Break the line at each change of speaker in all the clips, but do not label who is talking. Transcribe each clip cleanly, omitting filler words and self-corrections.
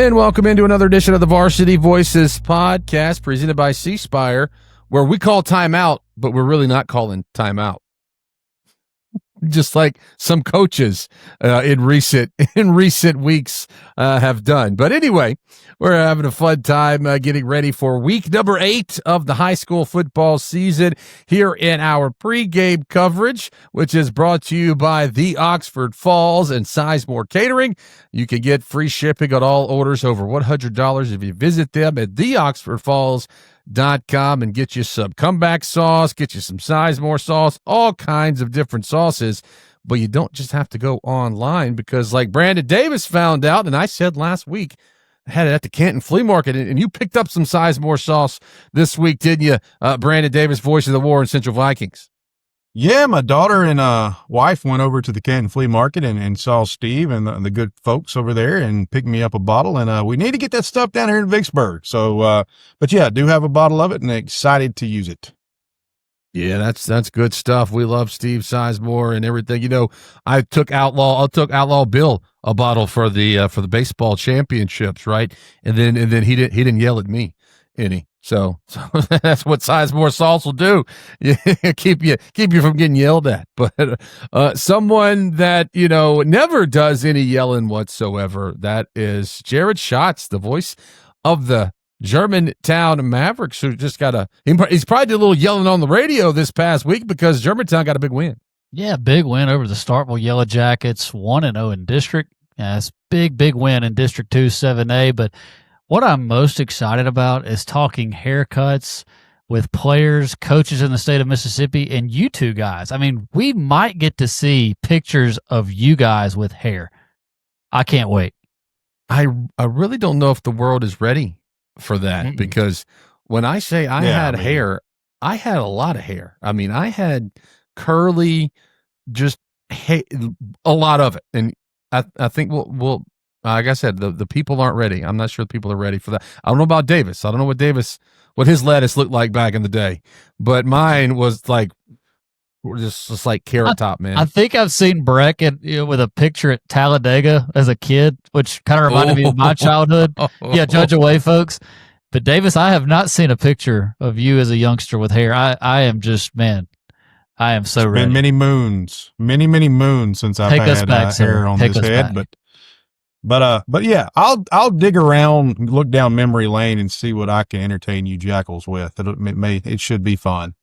And welcome into another edition of the Varsity Voices podcast presented by C Spire, where we call timeout, but we're really not calling timeout. Just like some coaches in recent weeks have done. But anyway, we're having a fun time getting ready for week number 8 of the high school football season here in our pregame coverage, which is brought to you by the Oxford Falls and Sizemore Catering. You can get free shipping on all orders over $100 if you visit them at theoxfordfalls.com and get you some comeback sauce, get you some Sizemore sauce, all kinds of different sauces. But you don't just have to go online because, like Brandon Davis found out, and I said last week, I had it at the Canton Flea Market, and you picked up some Sizemore sauce this week, didn't you, Brandon Davis, voice of the War in Central Vikings?
Yeah, my daughter and wife went over to the Canton Flea Market and saw Steve and the good folks over there and picked me up a bottle. And we need to get that stuff down here in Vicksburg. So, but yeah, I do have a bottle of it and excited to use it.
Yeah, that's good stuff. We love Steve Sizemore and everything. You know, I took Outlaw Bill a bottle for the baseball championships, right? And then he didn't yell at me any. So that's what Sizemore sauce will do. keep you from getting yelled at. But someone that, you know, never does any yelling whatsoever, that is Jared Schatz, the voice of the Germantown Mavericks, who just he's probably did a little yelling on the radio this past week because Germantown got a big win.
Yeah, big win over the Starkville Yellow Jackets, 1-0 in district. Yeah, it's big win in District 2 7A, but what I'm most excited about is talking haircuts with players, coaches in the state of Mississippi, and you two guys. I mean, we might get to see pictures of you guys with hair. I can't wait.
I really don't know if the world is ready for that because when I say I had hair, I had a lot of hair. I mean, I had curly, just a lot of it. And I think we'll like I said, the people aren't ready. I'm not sure the people are ready for that. I don't know about Davis. I don't know what his lettuce looked like back in the day, but mine was like just like Carrot Top, man.
I think I've seen Breck with a picture at Talladega as a kid, which kind of reminded me of my childhood. Yeah, judge away, folks. But Davis, I have not seen a picture of you as a youngster with hair. I am just, man, I am so ready.
Been many moons since I've had hair on this head, But yeah, I'll dig around, look down memory lane, and see what I can entertain you jackals with. It should be fun.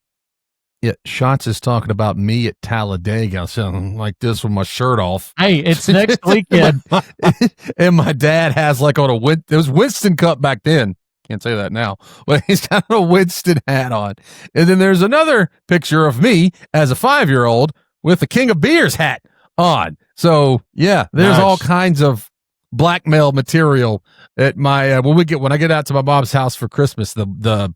Yeah, Schatz is talking about me at Talladega, sounding like this with my shirt off.
Hey, it's next weekend,
and my dad has like on it was Winston Cup back then. Can't say that now, but he's got a Winston hat on. And then there's another picture of me as a 5-year-old with the King of Beers hat on. So yeah, there's all kinds of blackmail material at my when I get out to my mom's house for Christmas, the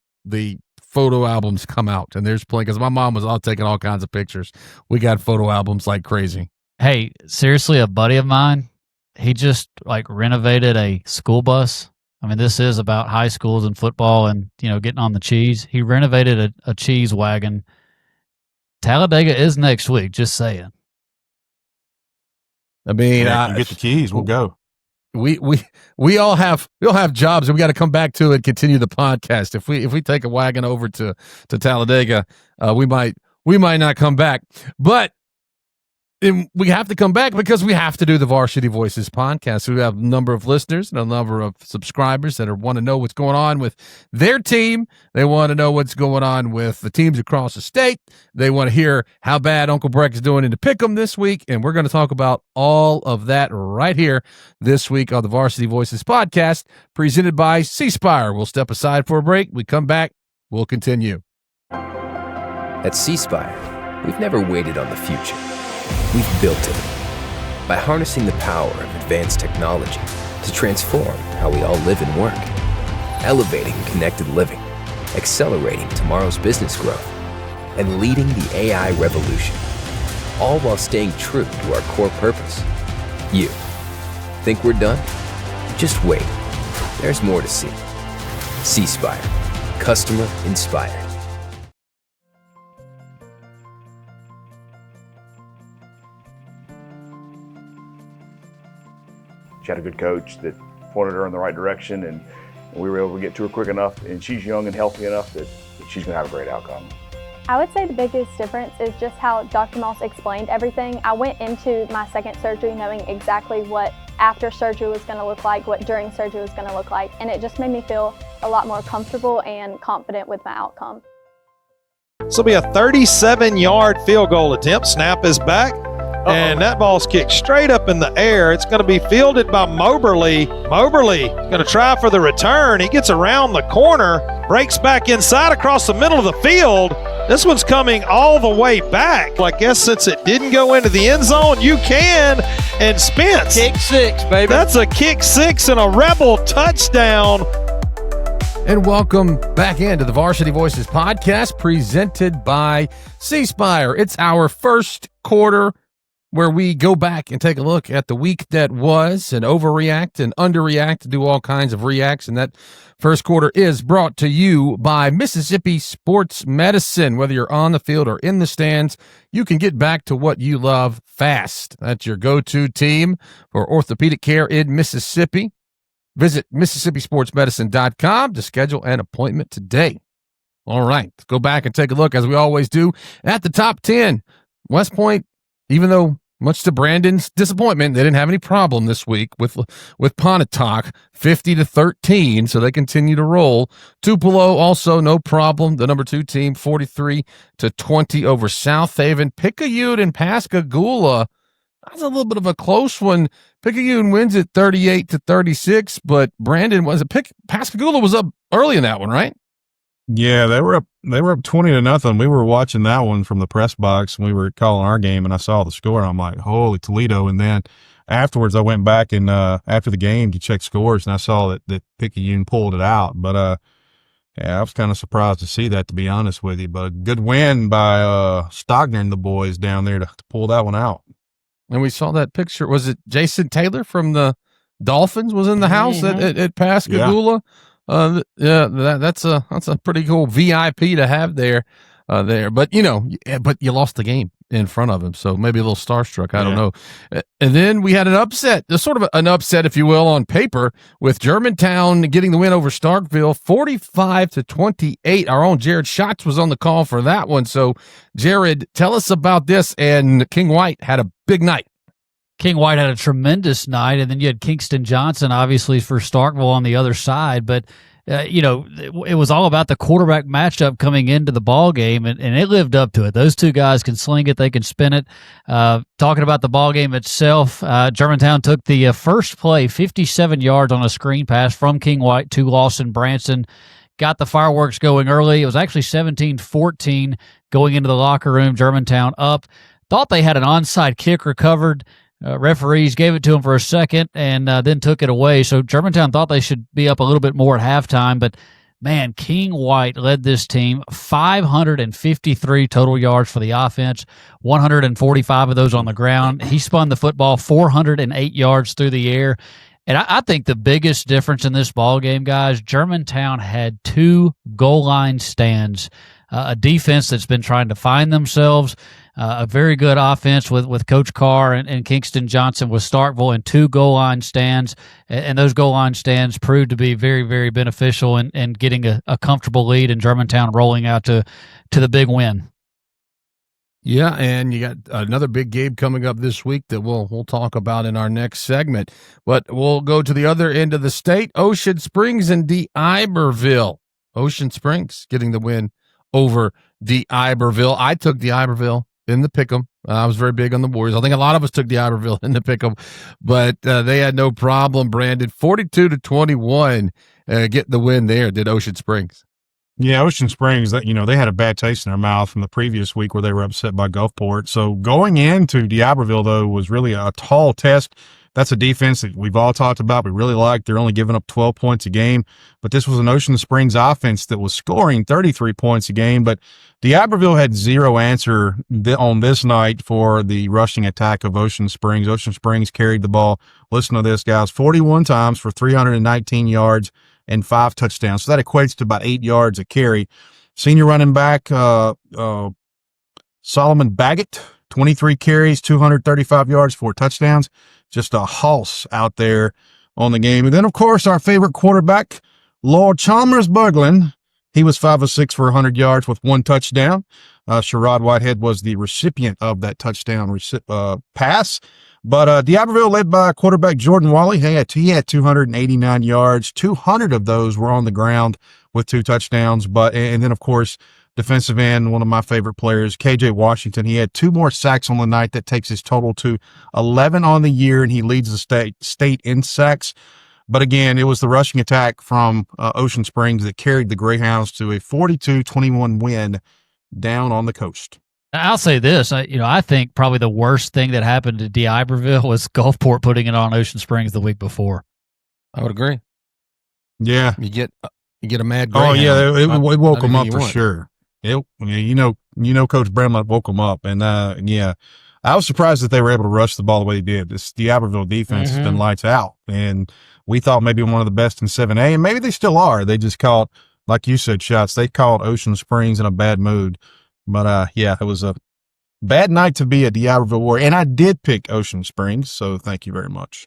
photo albums come out, and there's plenty because my mom was all taking all kinds of pictures. We got photo albums like crazy.
Hey, seriously, a buddy of mine, he just like renovated a school bus. I mean, this is about high schools and football and, you know, getting on the cheese. He renovated a cheese wagon. Talladega is next week, just saying.
I mean,
you get the keys, we'll go.
We all have jobs, and we got to come back to it and continue the podcast. If we take a wagon over to Talladega, we might not come back, but we have to come back because we have to do the Varsity Voices podcast. We have a number of listeners and a number of subscribers that want to know what's going on with their team. They want to know what's going on with the teams across the state. They want to hear how bad Uncle Breck is doing in the Pick'em this week, and we're going to talk about all of that right here this week on the Varsity Voices podcast, presented by C Spire. We'll step aside for a break. We come back, we'll continue.
At C Spire, we've never waited on the future. We've built it by harnessing the power of advanced technology to transform how we all live and work, elevating connected living, accelerating tomorrow's business growth, and leading the AI revolution, all while staying true to our core purpose. You think we're done? Just wait. There's more to see. C Spire, customer inspired.
She had a good coach that pointed her in the right direction, and we were able to get to her quick enough, and she's young and healthy enough that she's going to have a great outcome.
I would say the biggest difference is just how Dr. Moss explained everything. I went into my second surgery knowing exactly what after surgery was going to look like, what during surgery was going to look like, and it just made me feel a lot more comfortable and confident with my outcome.
This will be a 37-yard field goal attempt. Snap is back, and that ball's kicked straight up in the air. It's going to be fielded by Moberly. Moberly going to try for the return. He gets around the corner, breaks back inside across the middle of the field. This one's coming all the way back. I guess since it didn't go into the end zone, you can. And Spence.
Kick six, baby.
That's a kick six and a Rebel touchdown.
And welcome back into the Varsity Voices podcast presented by C Spire. It's our first quarter where we go back and take a look at the week that was and overreact and underreact, do all kinds of reacts. And that first quarter is brought to you by Mississippi Sports Medicine. Whether you're on the field or in the stands, you can get back to what you love fast. That's your go-to team for orthopedic care in Mississippi. Visit MississippiSportsMedicine.com to schedule an appointment today. All right, let's go back and take a look, as we always do, at the top 10. West Point, even though much to Brandon's disappointment, they didn't have any problem this week with Pontotoc, 50-13, so they continue to roll. Tupelo also no problem. The number 2 team, 43-20 over South Haven. Picayune and Pascagoula, that's a little bit of a close one. Picayune wins it 38-36, but Brandon Pascagoula was up early in that one, right?
Yeah, they were up 20-0. We were watching that one from the press box, and we were calling our game, and I saw the score, and I'm like, holy Toledo. And then afterwards I went back and after the game to check scores, and I saw that Picayune pulled it out. But yeah, I was kind of surprised to see that, to be honest with you. But a good win by Stogner and the boys down there to pull that one out.
And we saw that picture. Was it Jason Taylor from the Dolphins was in the house at Pascagoula? Yeah, that's a pretty cool VIP to have there. But you lost the game in front of him, so maybe a little starstruck. I don't know. And then we had an upset, sort of an upset, if you will, on paper, with Germantown getting the win over Starkville, 45-28. Our own Jared Schatz was on the call for that one. So, Jared, tell us about this. And King White had a big night.
King White had a tremendous night, and then you had Kingston Johnson, obviously, for Starkville on the other side. But, it was all about the quarterback matchup coming into the ball game, and it lived up to it. Those two guys can sling it. They can spin it. Talking about the ball game itself, Germantown took the first play, 57 yards on a screen pass from King White to Lawson Branson. Got the fireworks going early. It was actually 17-14 going into the locker room. Germantown up. Thought they had an onside kick recovered. Referees gave it to him for a second and then took it away. So Germantown thought they should be up a little bit more at halftime, but man, King White led this team, 553 total yards for the offense, 145 of those on the ground. He spun the football 408 yards through the air. And I think the biggest difference in this ball game, guys, Germantown had 2 goal line stands, a defense that's been trying to find themselves, a very good offense with Coach Carr and Kingston Johnson with Starkville, and 2 goal line stands. And those goal line stands proved to be very, very beneficial in getting a comfortable lead, and Germantown rolling out to the big win.
Yeah, and you got another big game coming up this week that we'll talk about in our next segment. But we'll go to the other end of the state, Ocean Springs and D'Iberville. Ocean Springs getting the win over D'Iberville. I took D'Iberville in the pick'em. I was very big on the Warriors. I think a lot of us took D'Iberville in the pick'em, but they had no problem. Brandon, 42-21, get the win there. Did Ocean Springs?
Yeah, Ocean Springs, they had a bad taste in their mouth from the previous week where they were upset by Gulfport. So going into D'Iberville, though, was really a tall test. That's a defense that we've all talked about. We really like. They're only giving up 12 points a game. But this was an Ocean Springs offense that was scoring 33 points a game. But D'Iberville had zero answer on this night for the rushing attack of Ocean Springs. Ocean Springs carried the ball, listen to this, guys, 41 times for 319 yards and 5 touchdowns. So that equates to about 8 yards a carry. Senior running back Solomon Baggett, 23 carries, 235 yards, 4 touchdowns. Just a house out there on the game. And then, of course, our favorite quarterback, Lord Chalmers Berglund. He was 5 of 6 for 100 yards with 1 touchdown. Sherrod Whitehead was the recipient of that touchdown pass. But D'Iberville led by quarterback Jordan Wally. He had 289 yards. 200 of those were on the ground with 2 touchdowns. And then, of course, defensive end, one of my favorite players, KJ Washington. He had 2 more sacks on the night. That takes his total to 11 on the year, and he leads the state in sacks. But again, it was the rushing attack from Ocean Springs that carried the Greyhounds to a 42-21 win down on the coast.
I'll say this, I think probably the worst thing that happened to D'Iberville was Gulfport putting it on Ocean Springs the week before.
I would agree.
Yeah,
you get a mad Greyhound.
Oh yeah, it woke them up for sure. Coach Bramlett woke them up, and yeah, I was surprised that they were able to rush the ball the way they did. This D'Iberville defense has been lights out, and we thought maybe one of the best in 7A, and maybe they still are. They just caught, like you said, shots. They caught Ocean Springs in a bad mood. But, yeah, it was a bad night to be a D'Iberville Warrior. And I did pick Ocean Springs, so thank you very much.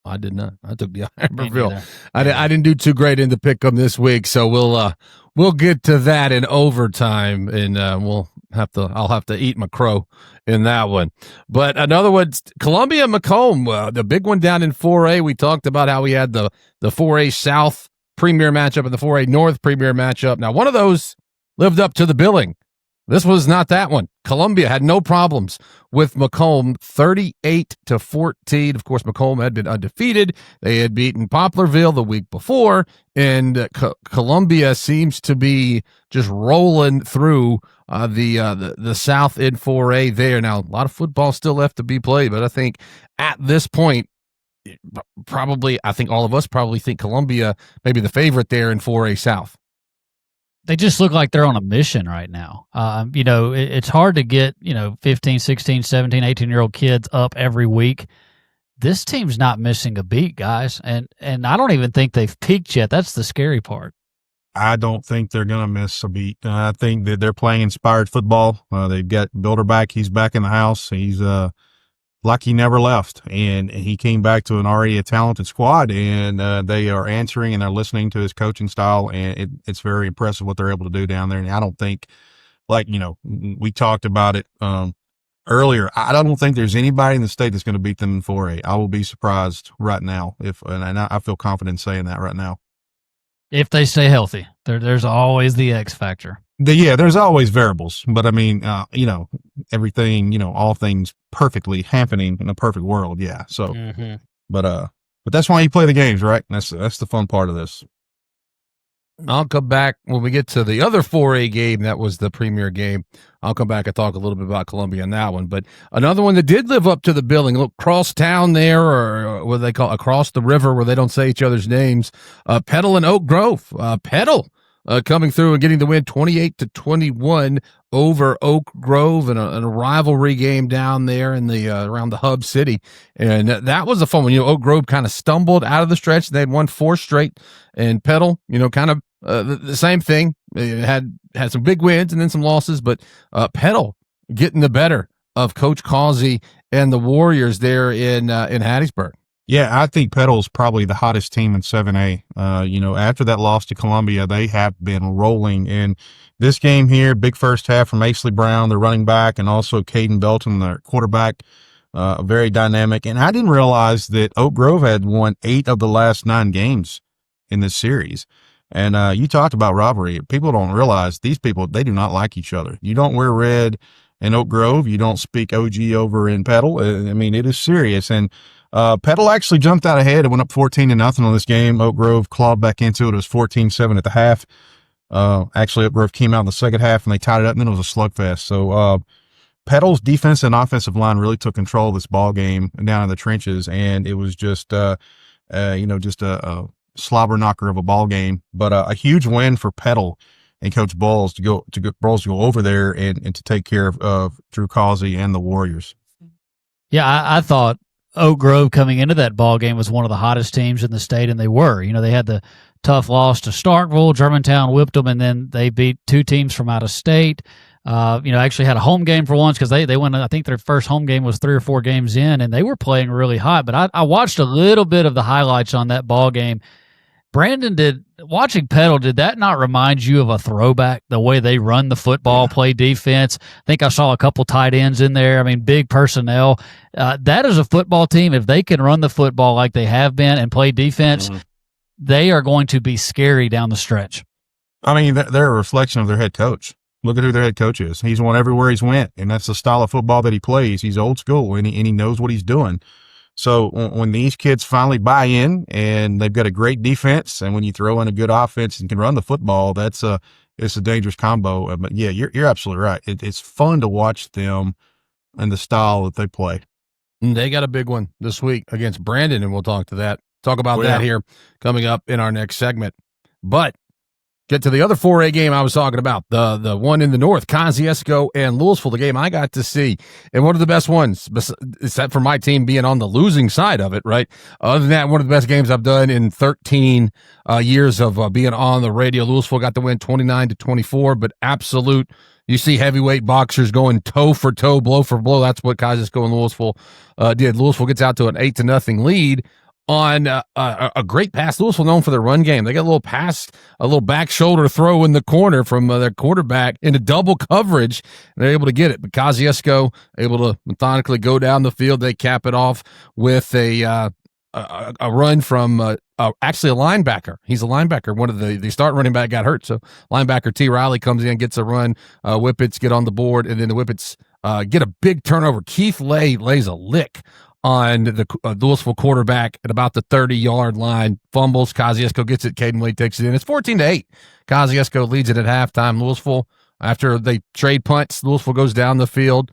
I did not. I took D'Iberville. I didn't do too great in the pick 'em this week, so we'll get to that in overtime, and I'll have to eat my crow in that one. But another one, Columbia Macomb, the big one down in 4A. We talked about how we had the 4A South premier matchup and the 4A North premier matchup. Now, one of those lived up to the billing. This was not that one. Columbia had no problems with Macomb, 38-14. Of course, Macomb had been undefeated. They had beaten Poplarville the week before, and Columbia seems to be just rolling through the South in 4A there. Now, a lot of football still left to be played, but I think at this point, I think all of us probably think Columbia may be the favorite there in 4A South.
They just look like they're on a mission right now. It's hard to get, 15, 16, 17, 18-year-old kids up every week. This team's not missing a beat, guys. And I don't even think they've peaked yet. That's the scary part.
I don't think they're going to miss a beat. I think that they're playing inspired football. They've got Builder back. He's back in the house. He's like he never left, and he came back to an already a talented squad, and they are answering and they're listening to his coaching style, and it's very impressive what they're able to do down there. And I don't think, we talked about it earlier, I don't think there's anybody in the state that's going to beat them in 4A. I will be surprised right now and I feel confident saying that right now.
If they stay healthy, there's always the X factor.
There's always variables, but I mean, everything, all things perfectly happening in a perfect world. Yeah. So, but that's why you play the games, right? That's the fun part of this.
I'll come back when we get to the other 4A game. That was the premier game. I'll come back and talk a little bit about Columbia on that one. But another one that did live up to the billing, look, cross town there, or what they call across the river where they don't say each other's names, Petal and Oak Grove. Petal coming through and getting the win 28-21 over Oak Grove in a rivalry game down there in the around the hub city. And that was a fun one. Oak Grove kind of stumbled out of the stretch. They had won 4 straight, and Petal, kind of the same thing. It had some big wins and then some losses, but Petal getting the better of Coach Causey and the Warriors there in Hattiesburg.
Yeah, I think Petal's probably the hottest team in 7A. After that loss to Columbia, they have been rolling. In this game here, big first half from Aisley Brown, the running back, and also Caden Belton, the quarterback, very dynamic. And I didn't realize that Oak Grove had won 8 of the last 9 games in this series. And you talked about rivalry. People don't realize these people, they do not like each other. You don't wear red in Oak Grove. You don't speak OG over in Petal. I mean, it is serious. And Petal actually jumped out ahead and went up 14-0 on this game. Oak Grove clawed back into it. It was 14-7 at the half. Actually, Oak Grove came out in the second half and they tied it up, and then it was a slugfest. So Petal's defense and offensive line really took control of this ball game down in the trenches, and it was just a slobber knocker of a ball game. But a huge win for Petal and Coach Bowles to go over there and to take care of Drew Causey and the Warriors.
Yeah, I thought Oak Grove coming into that ball game was one of the hottest teams in the state, and they were. They had the tough loss to Starkville. Germantown whipped them, and then they beat 2 teams from out of state. Actually had a home game for once because they went. I think their first home game was 3 or 4 games in, and they were playing really hot. But I watched a little bit of the highlights on that ball game. Brandon, watching Petal, did that not remind you of a throwback, the way they run the football, play defense? I think I saw a couple tight ends in there. I mean, big personnel. That is a football team. If they can run the football like they have been and play defense, they are going to be scary down the stretch.
I mean, they're a reflection of their head coach. Look at who their head coach is. He's won everywhere he's went, and that's the style of football that he plays. He's old school, and he knows what he's doing. So when these kids finally buy in and they've got a great defense, and when you throw in a good offense and can run the football, it's a dangerous combo. But yeah, you're absolutely right. It's fun to watch them and the style that they play.
And they got a big one this week against Brandon, and we'll talk about that here coming up in our next segment. But get to the other 4A game I was talking about, the one in the north, Kosciuszko and Louisville, the game I got to see, and one of the best ones, except for my team being on the losing side of it, right? Other than that, one of the best games I've done in 13 years of being on the radio. Louisville got the win 29-24, but absolute, you see heavyweight boxers going toe for toe, blow for blow. That's what Kosciuszko and Louisville did. Louisville gets out to an 8-0 lead on a great pass. Louisville known for their run game. They got a little pass, a little back shoulder throw in the corner from their quarterback into double coverage. And they're able to get it. But Kosciuszko able to methodically go down the field. They cap it off with a run from actually a linebacker. He's a linebacker. One of the start running back got hurt. So linebacker T. Riley comes in, gets a run. Whippets get on the board, and then the Whippets get a big turnover. Keith Lay lays a lick on the Louisville quarterback at about the 30-yard line, fumbles. Kosciuszko gets it. Caden Wade takes it in. It's 14-8. Kosciuszko leads it at halftime. Louisville, after they trade punts, Louisville goes down the field,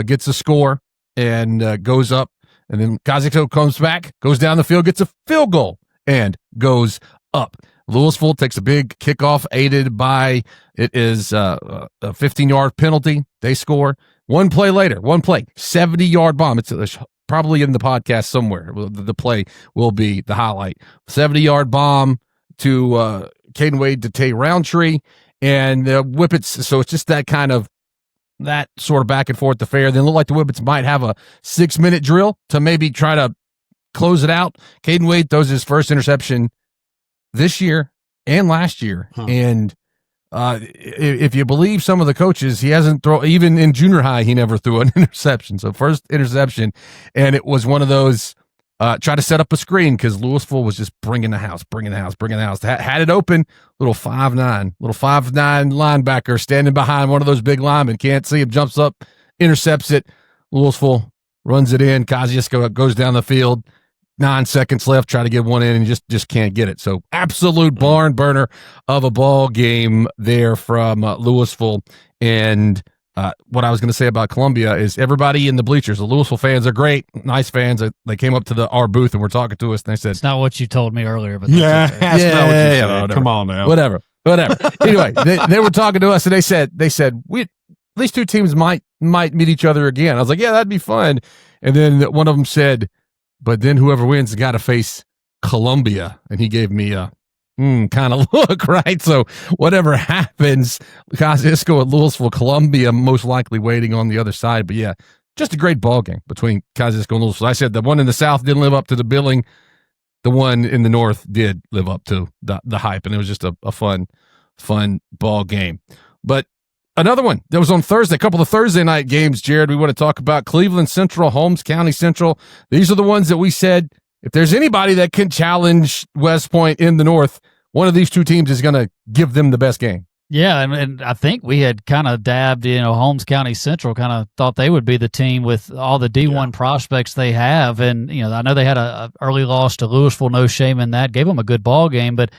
gets a score, and goes up. And then Kosciuszko comes back, goes down the field, gets a field goal, and goes up. Louisville takes a big kickoff aided by, it is a 15-yard penalty. They score. One play later, 70-yard bomb. It's probably in the podcast somewhere. The play will be the highlight. 70-yard bomb to Caden Wade to Tay Roundtree, and the Whippets. So it's just that sort of back and forth affair. Then look like the Whippets might have a 6-minute drill to maybe try to close it out. Caden Wade throws his first interception this year and last year, and if you believe some of the coaches, he hasn't thrown, even in junior high, he never threw an interception. So first interception, and it was one of those, try to set up a screen because Louisville was just bringing the house. Had it open, little 5'9" linebacker standing behind one of those big linemen. Can't see him, jumps up, intercepts it. Louisville runs it in. Kosciuszko goes down the field. 9 seconds left, try to get one in, and just can't get it. So absolute barn burner of a ball game there from Louisville. And what I was going to say about Columbia is everybody in the bleachers, the Louisville fans are great, nice fans. They came up to our booth and were talking to us, and they said,
"It's not what you told me earlier." But
that's not what you said.
Whatever.
Come on now,
whatever. Anyway, they were talking to us, and they said these two teams might meet each other again. I was like, yeah, that'd be fun. And then one of them said, but then whoever wins has got to face Columbia. And he gave me a kind of look, right? So whatever happens, Kosciuszko at Louisville, Columbia most likely waiting on the other side. But yeah, just a great ball game between Kosciuszko and Louisville. I said the one in the South didn't live up to the billing. The one in the North did live up to the hype, and it was just a fun ball game. But another one that was on Thursday, a couple of Thursday night games, Jared, we want to talk about Cleveland Central, Holmes County Central. These are the ones that we said, if there's anybody that can challenge West Point in the North, one of these two teams is going to give them the best game.
Yeah, and I think we had kind of dabbed, Holmes County Central kind of thought they would be the team with all the D1 prospects they have. And, I know they had a early loss to Louisville, no shame in that, gave them a good ball game, but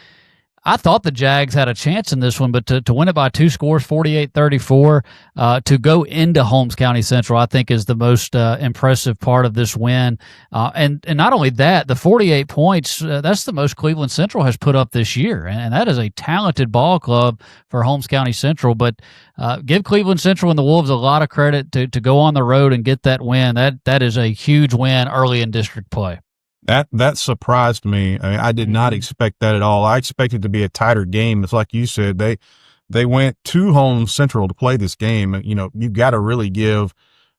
I thought the Jags had a chance in this one, but to win it by 2 scores, 48-34, to go into Holmes County Central, I think is the most impressive part of this win. And not only that, the 48 points, that's the most Cleveland Central has put up this year. And that is a talented ball club for Holmes County Central. But give Cleveland Central and the Wolves a lot of credit to go on the road and get that win. That is a huge win early in district play.
That surprised me. I did not expect that at all. I expected it to be a tighter game. It's like you said, they they went to Home Central to play this game. You know, you've got to really give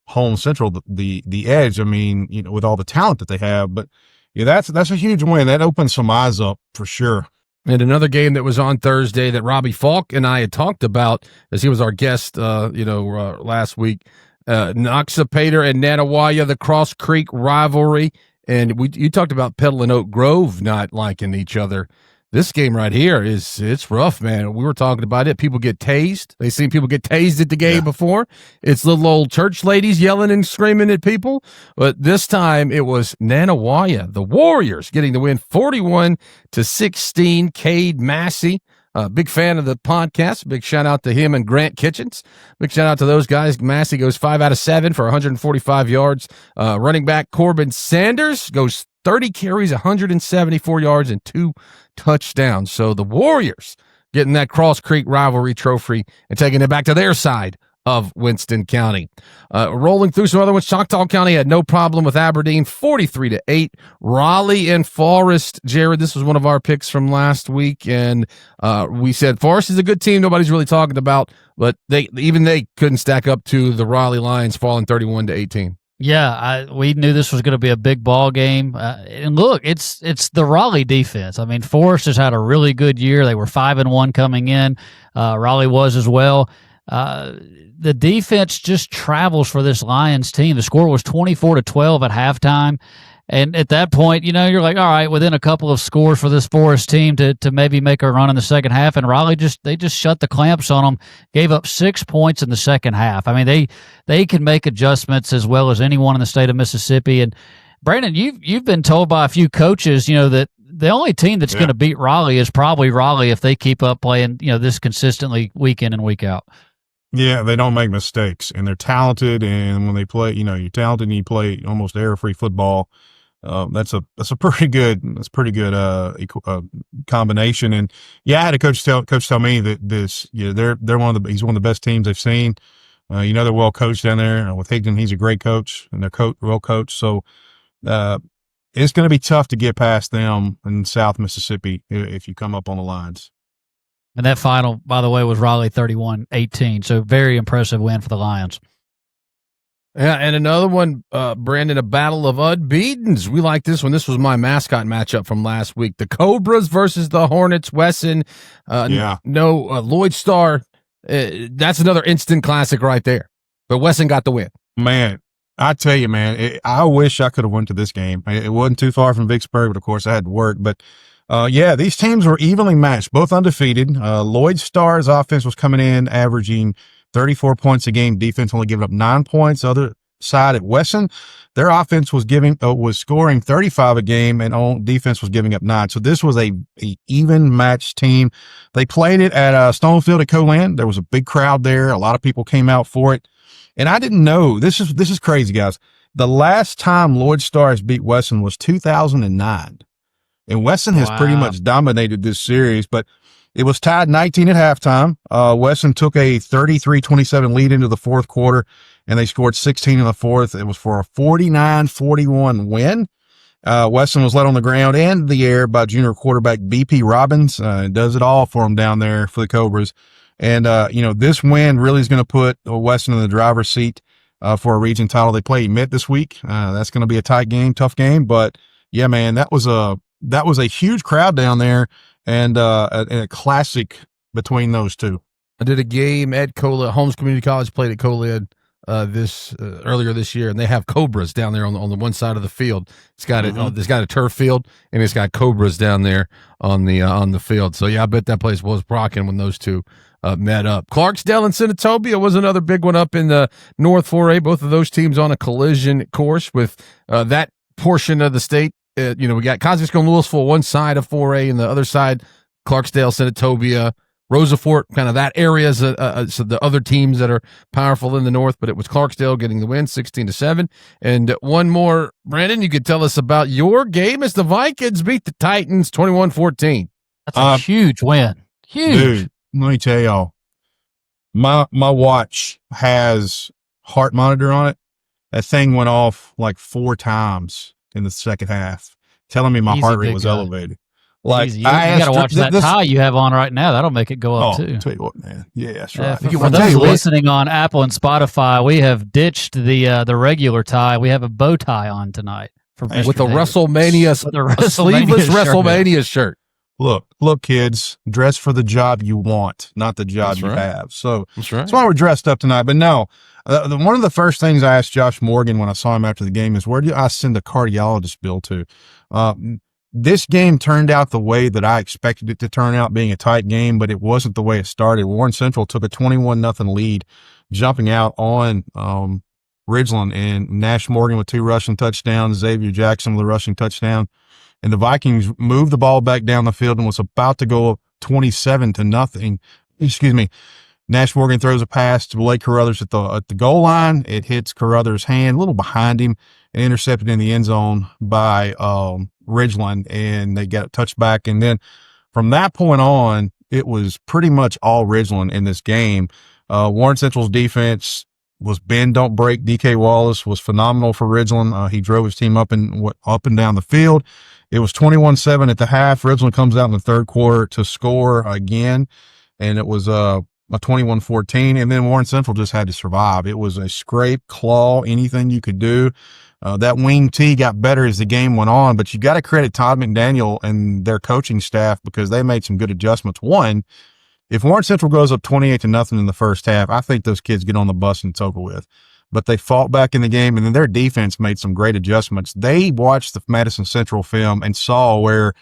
Home Central the edge. I mean, you know, with all the talent that they have, but yeah, that's a huge win. That opens some eyes up for sure.
And another game that was on Thursday that Robbie Falk and I had talked about, as he was our guest, last week. Noxapater and Nanawaya, the Cross Creek rivalry. And you talked about Petal and Oak Grove not liking each other. This game right here it's rough, man. We were talking about it. People get tased. They seen people get tased at the game before. It's little old church ladies yelling and screaming at people. But this time it was Nanawaya, the Warriors, getting the win 41-16. Cade Massey, big fan of the podcast. Big shout out to him and Grant Kitchens. Big shout out to those guys. Massey goes 5 out of 7 for 145 yards. Running back Corbin Sanders goes 30 carries, 174 yards, and 2 touchdowns. So the Warriors getting that Cross Creek rivalry trophy and taking it back to their side of Winston County. Rolling through some other ones, Choctaw County had no problem with Aberdeen, 43-8. Raleigh and Forest, Jared, this was one of our picks from last week, and we said Forest is a good team nobody's really talking about, but they couldn't stack up to the Raleigh Lions falling 31-18.
Yeah, we knew this was going to be a big ball game. And look, it's the Raleigh defense. I mean, Forest has had a really good year. They were 5-1 coming in. Raleigh was as well. The defense just travels for this Lions team. The score was 24-12 at halftime. And at that point, you know, you're like, all right, within a couple of scores for this Forest team to maybe make a run in the second half. And Raleigh just shut the clamps on them, gave up 6 points in the second half. I mean, they can make adjustments as well as anyone in the state of Mississippi. And Brandon, you've been told by a few coaches, you know, that the only team that's going to beat Raleigh is probably Raleigh if they keep up playing, you know, this consistently week in and week out.
Yeah, they don't make mistakes, and they're talented. And when they play, you know, you're talented and you play almost error-free football. That's a pretty good combination. And yeah, I had a coach tell me that he's one of the best teams they've seen. You know, they're well coached down there. With Higdon, he's a great coach, and they're well coached. So it's going to be tough to get past them in South Mississippi if you come up on the lines.
And that final, by the way, was Raleigh 31-18. So very impressive win for the Lions.
Yeah, and another one, Brandon, a battle of unbeatens. We like this one. This was my mascot matchup from last week. The Cobras versus the Hornets. Wesson, Lloyd Star. That's another instant classic right there. But Wesson got the win.
Man, I tell you, man, I wish I could have went to this game. It wasn't too far from Vicksburg, but of course I had to work. But these teams were evenly matched, both undefeated. Lloyd Star's offense was coming in averaging 34 points a game. Defense only giving up 9 points. Other side at Wesson, their offense was scoring 35 a game, and defense was giving up 9. So this was a even matched team. They played it at Stonefield at Co-Land. There was a big crowd there. A lot of people came out for it, and I didn't know this is crazy, guys. The last time Lloyd Stars beat Wesson was 2009, and Wesson has pretty much dominated this series, but. It was tied 19 at halftime. Wesson took a 33-27 lead into the fourth quarter, and they scored 16 in the fourth. It was for a 49-41 win. Wesson was led on the ground and the air by junior quarterback BP Robbins. Does it all for him down there for the Cobras. And, this win really is going to put Wesson in the driver's seat for a region title. They play Emmet this week. That's going to be a tight game, tough game. But, yeah, man, that was a huge crowd down there. And a classic between those two.
I did a game at Holmes Community College, played at Colid earlier this year, and they have Cobras down there on the one side of the field. It's got it's got a turf field, and it's got Cobras down there on the field. So yeah, I bet that place was rocking when those two met up. Clarksdale and Senatobia was another big one up in the North 4A. Both of those teams on a collision course with that portion of the state. We got Kosciuszko and Louisville one side of 4A, and the other side, Clarksdale, Senatobia, Rosafort, kind of that area. So the other teams that are powerful in the north, but it was Clarksdale getting the win, 16-7. And one more, Brandon, you could tell us about your game as the Vikings beat the Titans 21-14.
That's a huge win. Huge.
Dude, let me tell y'all, my watch has heart monitor on it. That thing went off like 4 times in the second half, telling me my heart rate was elevated. Like
Easy. You got to watch that tie you have on right now. That'll make it go up too.
Tell you what, man. Yeah, that's right.
For those listening on Apple and Spotify, we have ditched the regular tie. We have a bow tie on tonight
with the WrestleMania, sleeveless WrestleMania shirt.
Look, kids, dress for the job you want, not the job you have. So
that's
why we're dressed up tonight. But no, one of the first things I asked Josh Morgan when I saw him after the game is, where do I send a cardiologist bill to? This game turned out the way that I expected it to turn out, being a tight game, but it wasn't the way it started. Warren Central took a 21-0 lead, jumping out on Ridgeland, and Nash Morgan with 2 rushing touchdowns, Xavier Jackson with a rushing touchdown. And the Vikings moved the ball back down the field and was about to go up 27-0. Excuse me. Nash Morgan throws a pass to Blake Carruthers at the goal line. It hits Carruthers' hand, a little behind him, and intercepted in the end zone by Ridgeland, and they got a touchback. And then from that point on, it was pretty much all Ridgeland in this game. Warren Central's defense was bend, don't break. DK Wallace was phenomenal for Ridgeland. He drove his team up and down the field. It was 21-7 at the half. Ridgeland comes out in the third quarter to score again, and it was a 21-14, and then Warren Central just had to survive. It was a scrape, claw, anything you could do. That wing T got better as the game went on, but you got to credit Todd McDaniel and their coaching staff because they made some good adjustments. One, if Warren Central goes up 28-0 in the first half, I think those kids get on the bus and it's over with. But they fought back in the game, and then their defense made some great adjustments. They watched the Madison Central film and saw where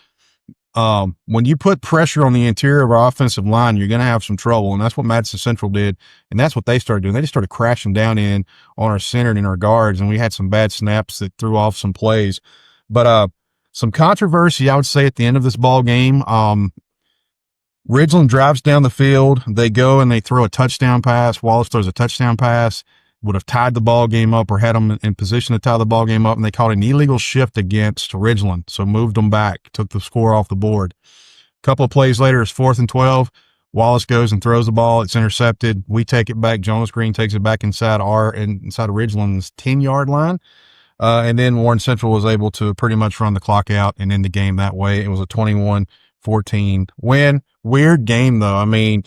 when you put pressure on the interior of our offensive line, you're going to have some trouble. And that's what Madison Central did. And that's what they started doing. They just started crashing down in on our center and our guards. And we had some bad snaps that threw off some plays, but some controversy, I would say, at the end of this ball game. Ridgeland drives down the field. They go and they throw a touchdown pass. Wallace throws a touchdown pass, would have tied the ball game up or had them in position to tie the ball game up, and they called an illegal shift against Ridgeland, so moved them back, took the score off the board. A couple of plays later, it's 4th and 12. Wallace goes and throws the ball. It's intercepted. We take it back. Jonas Green takes it back inside of Ridgeland's 10-yard line. And then Warren Central was able to pretty much run the clock out and end the game that way. It was a 21-14 win. Weird game, though. I mean,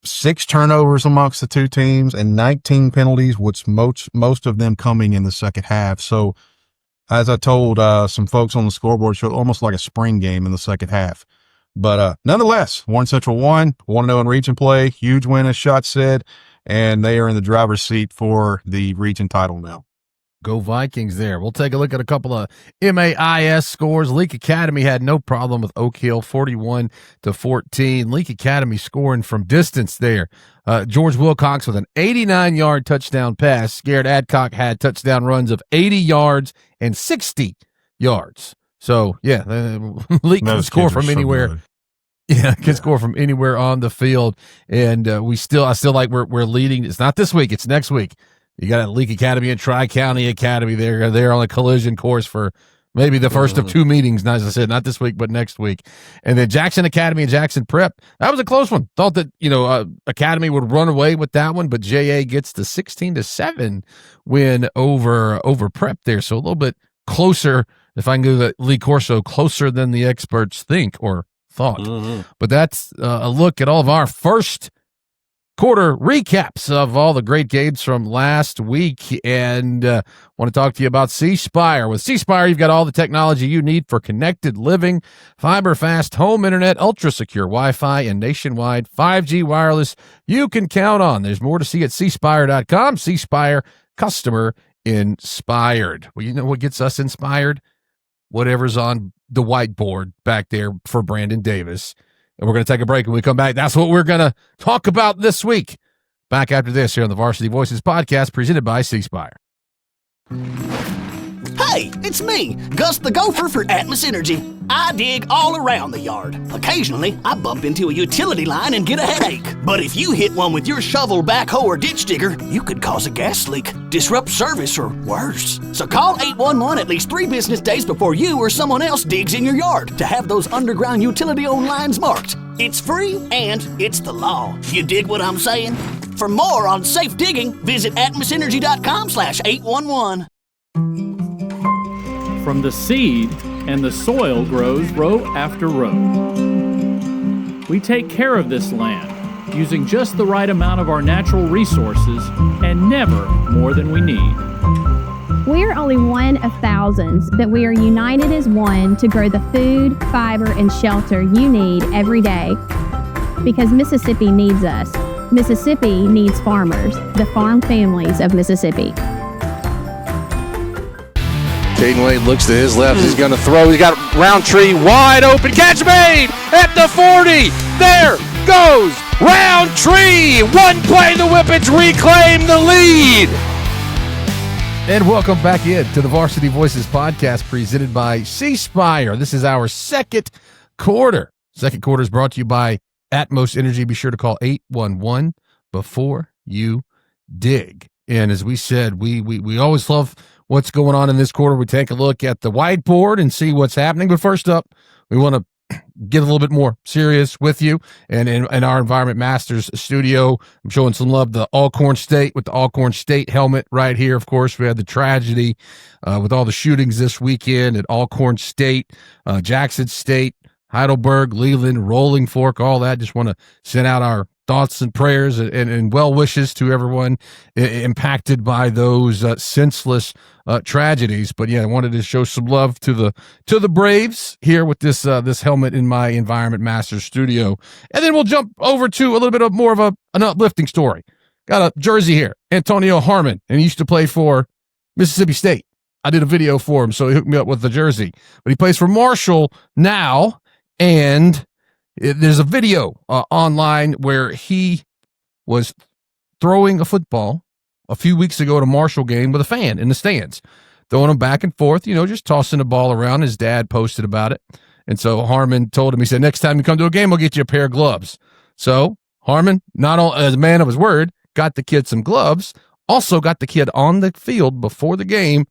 6 turnovers amongst the two teams and 19 penalties, which most of them coming in the second half. So, as I told some folks on the scoreboard, showed almost like a spring game in the second half. But nonetheless, Warren Central won, 1-0 in region play, huge win, as Shot said, and they are in the driver's seat for the region title now.
Go Vikings there. We'll take a look at a couple of MAIS scores. Leak Academy had no problem with Oak Hill, 41-14. Leak Academy scoring from distance there. George Wilcox with an 89-yard touchdown pass. Garrett Adcock had touchdown runs of 80 yards and 60 yards. So, yeah, Leak can score from anywhere. Yeah, can score from anywhere on the field. And I still like we're leading. It's not this week. It's next week. You got Leak Academy and Tri-County Academy. They're on a collision course for maybe the first of 2 meetings. As I said, not this week, but next week. And then Jackson Academy and Jackson Prep. That was a close one. Thought that, Academy would run away with that one, but JA gets the 16-7 win over Prep there. So a little bit closer, if I can go to Lee Corso, closer than the experts think or thought. Mm-hmm. But that's a look at all of our first quarter recaps of all the great games from last week, and want to talk to you about C Spire. With C Spire, you've got all the technology you need for connected living, fiber fast home internet, ultra secure Wi-Fi, and nationwide 5G wireless you can count on. There's more to see at cspire.com. C Spire, customer inspired. Well, you know what gets us inspired? Whatever's on the whiteboard back there for Brandon Davis. And we're going to take a break. When we come back, that's what we're going to talk about this week. Back after this here on the Varsity Voices podcast presented by C Spire.
Hey, it's me, Gus the Gopher for Atmos Energy. I dig all around the yard. Occasionally, I bump into a utility line and get a headache. But if you hit one with your shovel, backhoe, or ditch digger, you could cause a gas leak, disrupt service, or worse. So call 811 at least 3 business days before you or someone else digs in your yard to have those underground utility-owned lines marked. It's free and it's the law. You dig what I'm saying? For more on safe digging, visit atmosenergy.com/811.
From the seed and the soil grows row after row. We take care of this land, using just the right amount of our natural resources and never more than we need.
We are only one of thousands, but we are united as one to grow the food, fiber, and shelter you need every day. Because Mississippi needs us. Mississippi needs farmers, the farm families of Mississippi.
Caden Wade looks to his left. He's going to throw. He's got Roundtree wide open. Catch made at the 40. There goes Roundtree. One play, the Whippets reclaim the lead.
And welcome back in to the Varsity Voices podcast presented by C Spire. This is our second quarter. Second quarter is brought to you by Atmos Energy. Be sure to call 811 before you dig. And as we said, we always love what's going on in this quarter. We take a look at the whiteboard and see what's happening. But first up, we want to get a little bit more serious with you. And in our Environment Masters studio, I'm showing some love to Alcorn State with the Alcorn State helmet right here. Of course, we had the tragedy with all the shootings this weekend at Alcorn State, Jackson State, Heidelberg, Leland, Rolling Fork, all that. Just want to send out our thoughts and prayers and well wishes to everyone impacted by those senseless tragedies. But yeah, I wanted to show some love to the Braves here with this helmet in my Environment Masters studio, and then we'll jump over to a little bit of more of an uplifting story. Got a jersey here, Antonio Harmon, and he used to play for Mississippi State. I did a video for him, so he hooked me up with the jersey. But he plays for Marshall now, and there's a video online where he was throwing a football a few weeks ago at a Marshall game with a fan in the stands, throwing them back and forth, just tossing the ball around. His dad posted about it. And so Harmon told him, he said, next time you come to a game, I'll get you a pair of gloves. So Harmon, not only as a man of his word, got the kid some gloves, also got the kid on the field before the game,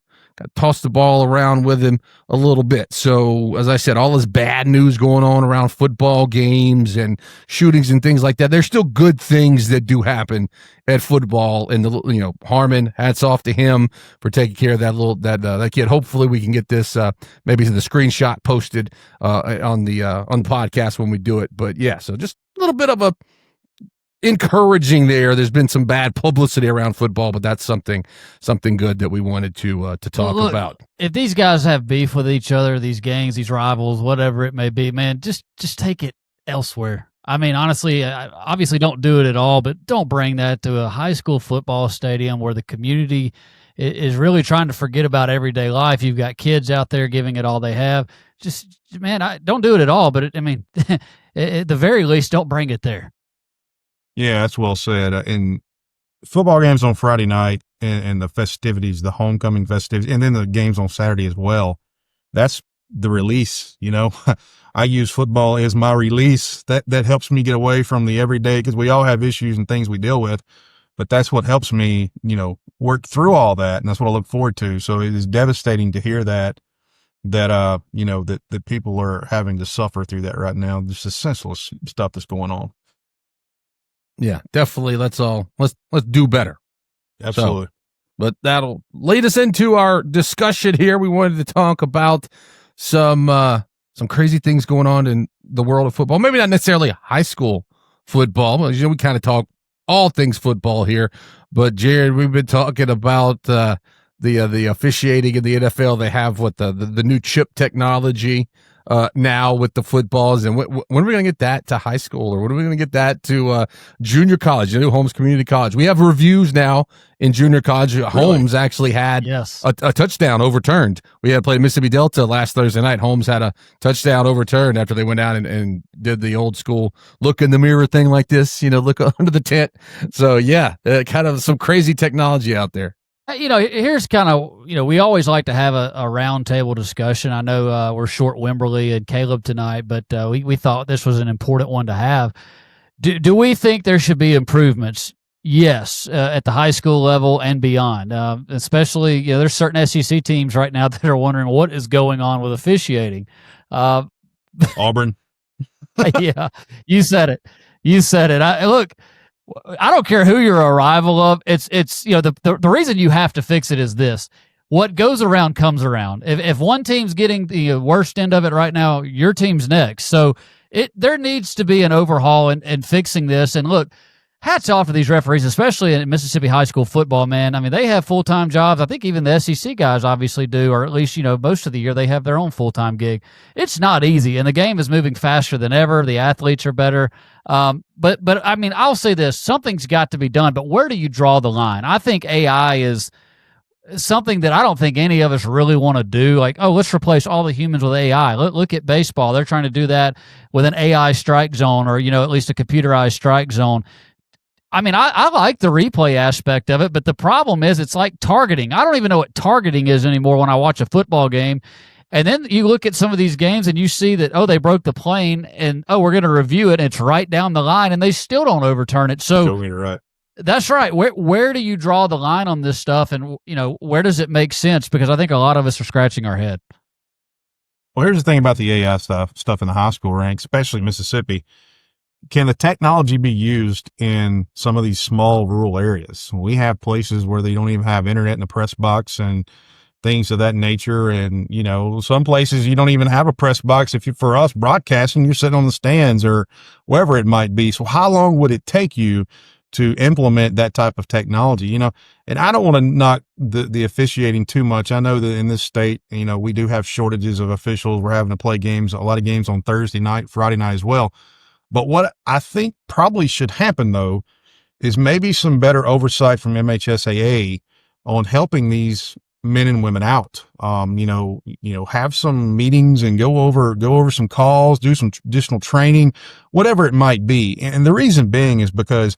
tossed the ball around with him a little bit. So, as I said, all this bad news going on around football games and shootings and things like that. There's still good things that do happen at football. And Harmon, hats off to him for taking care of that kid. Hopefully, we can get this maybe the screenshot posted on the podcast when we do it. But yeah, so just a little bit of a encouraging there. There's been some bad publicity around football, but that's something good that we wanted to talk about.
If these guys have beef with each other, these gangs, these rivals, whatever it may be, man, just take it elsewhere. I mean, honestly, obviously don't do it at all, but don't bring that to a high school football stadium where the community is really trying to forget about everyday life. You've got kids out there giving it all they have. Just, man, don't do it at all. But at the very least, don't bring it there.
Yeah, that's well said. And football games on Friday night and the festivities, the homecoming festivities, and then the games on Saturday as well. That's the release. I use football as my release. That helps me get away from the everyday, because we all have issues and things we deal with. But that's what helps me, work through all that, and that's what I look forward to. So it is devastating to hear that people are having to suffer through that right now. Just the senseless stuff that's going on.
Yeah, definitely. Let's do better.
Absolutely.
So, but that'll lead us into our discussion here. We wanted to talk about some crazy things going on in the world of football. Maybe not necessarily high school football. We kind of talk all things football here. But Jared, we've been talking about the officiating in the NFL. They have the new chip technology now with the footballs, and when are we going to get that to high school, or when are we going to get that to junior college, New Holmes Community College? We have reviews now in junior college. Really? Holmes actually had a touchdown overturned. We had played Mississippi Delta last Thursday night. Holmes had a touchdown overturned after they went out and did the old school look in the mirror thing like this, look under the tent. So yeah, kind of some crazy technology out there.
Here's kind of, we always like to have a round table discussion. I know we're short Wimberly and Caleb tonight, but we thought this was an important one to have. Do we think there should be improvements? Yes, at the high school level and beyond. Especially, there's certain SEC teams right now that are wondering what is going on with officiating.
Auburn.
Yeah, you said it. I don't care who you're a rival of. It's the reason you have to fix it is this. what goes around comes around. If one team's getting the worst end of it right now, your team's next. So there needs to be an overhaul and fixing this. And look, hats off to these referees, especially in Mississippi high school football, man. I mean, they have full-time jobs. I think even the SEC guys obviously do, or at least, most of the year they have their own full-time gig. It's not easy, and the game is moving faster than ever. The athletes are better. But I mean, I'll say this, something's got to be done, but where do you draw the line? I think AI is something that I don't think any of us really want to do. Like, oh, let's replace all the humans with AI. Look at baseball. They're trying to do that with an AI strike zone, or, at least a computerized strike zone. I mean, I like the replay aspect of it, but the problem is it's like targeting. I don't even know what targeting is anymore when I watch a football game. And then you look at some of these games and you see that, oh, they broke the plane, and, oh, we're going to review it, and it's right down the line, and they still don't overturn it. So
you're right.
That's right. Where do you draw the line on this stuff, and where does it make sense? Because I think a lot of us are scratching our head.
Well, here's the thing about the AI stuff in the high school ranks, especially Mississippi. Can the technology be used in some of these small rural areas? We have places where they don't even have internet in the press box and things of that nature. And, some places you don't even have a press box. For us broadcasting, you're sitting on the stands or wherever it might be. So how long would it take you to implement that type of technology? And I don't want to knock the officiating too much. I know that in this state, we do have shortages of officials. We're having to play a lot of games on Thursday night, Friday night as well. But what I think probably should happen, though, is maybe some better oversight from MHSAA on helping these men and women out. Have some meetings and go over some calls, do some additional training, whatever it might be. And the reason being is because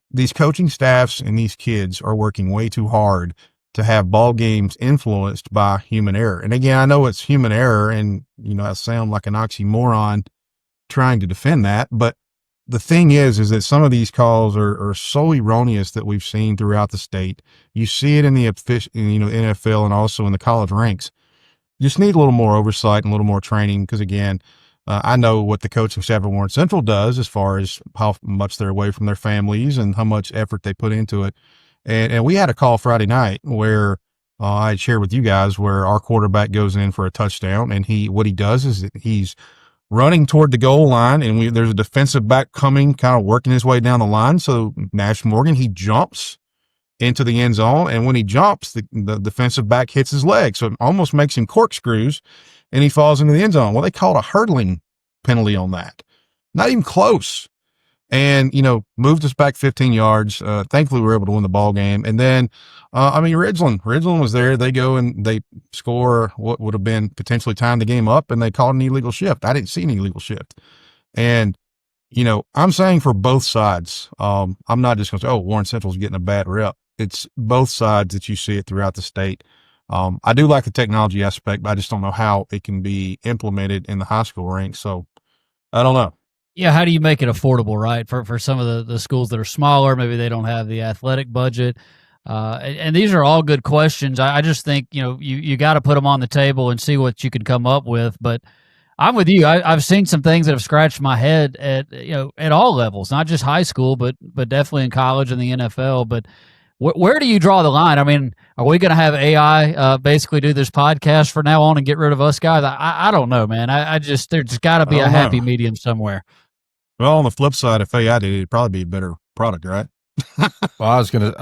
these coaching staffs and these kids are working way too hard to have ball games influenced by human error. And again, I know it's human error, and I sound like an oxymoron trying to defend that, but the thing is that some of these calls are so erroneous that we've seen throughout the state. You see it in the NFL and also in the college ranks. You just need a little more oversight and a little more training, because again, I know what the coaching staff at Warren Central does as far as how much they're away from their families and how much effort they put into it. And we had a call Friday night where I had shared with you guys where our quarterback goes in for a touchdown, and what he does is he's running toward the goal line, and there's a defensive back coming, kind of working his way down the line. So Nash Morgan, he jumps into the end zone, and when he jumps, the defensive back hits his leg, so it almost makes him corkscrews, and he falls into the end zone. Well, they called a hurdling penalty on that. Not even close. And, moved us back 15 yards. Thankfully, we were able to win the ball game. And then, Ridgeland was there. They go and they score what would have been potentially tying the game up, and they called an illegal shift. I didn't see an illegal shift. And, I'm saying for both sides, I'm not just going to say, oh, Warren Central's getting a bad rep. It's both sides that you see it throughout the state. I do like the technology aspect, but I just don't know how it can be implemented in the high school ranks. So I don't know.
Yeah, how do you make it affordable, right? For some of the schools that are smaller, maybe they don't have the athletic budget. And these are all good questions. I just think, you got to put them on the table and see what you can come up with. But I'm with you. I've seen some things that have scratched my head at all levels, not just high school, but definitely in college and the NFL. But where do you draw the line? I mean, are we going to have AI basically do this podcast from now on and get rid of us guys? I don't know, man. There's got to be a happy medium somewhere.
Well, on the flip side, if AI did, it'd probably be a better product, right?
Well, that's what I was going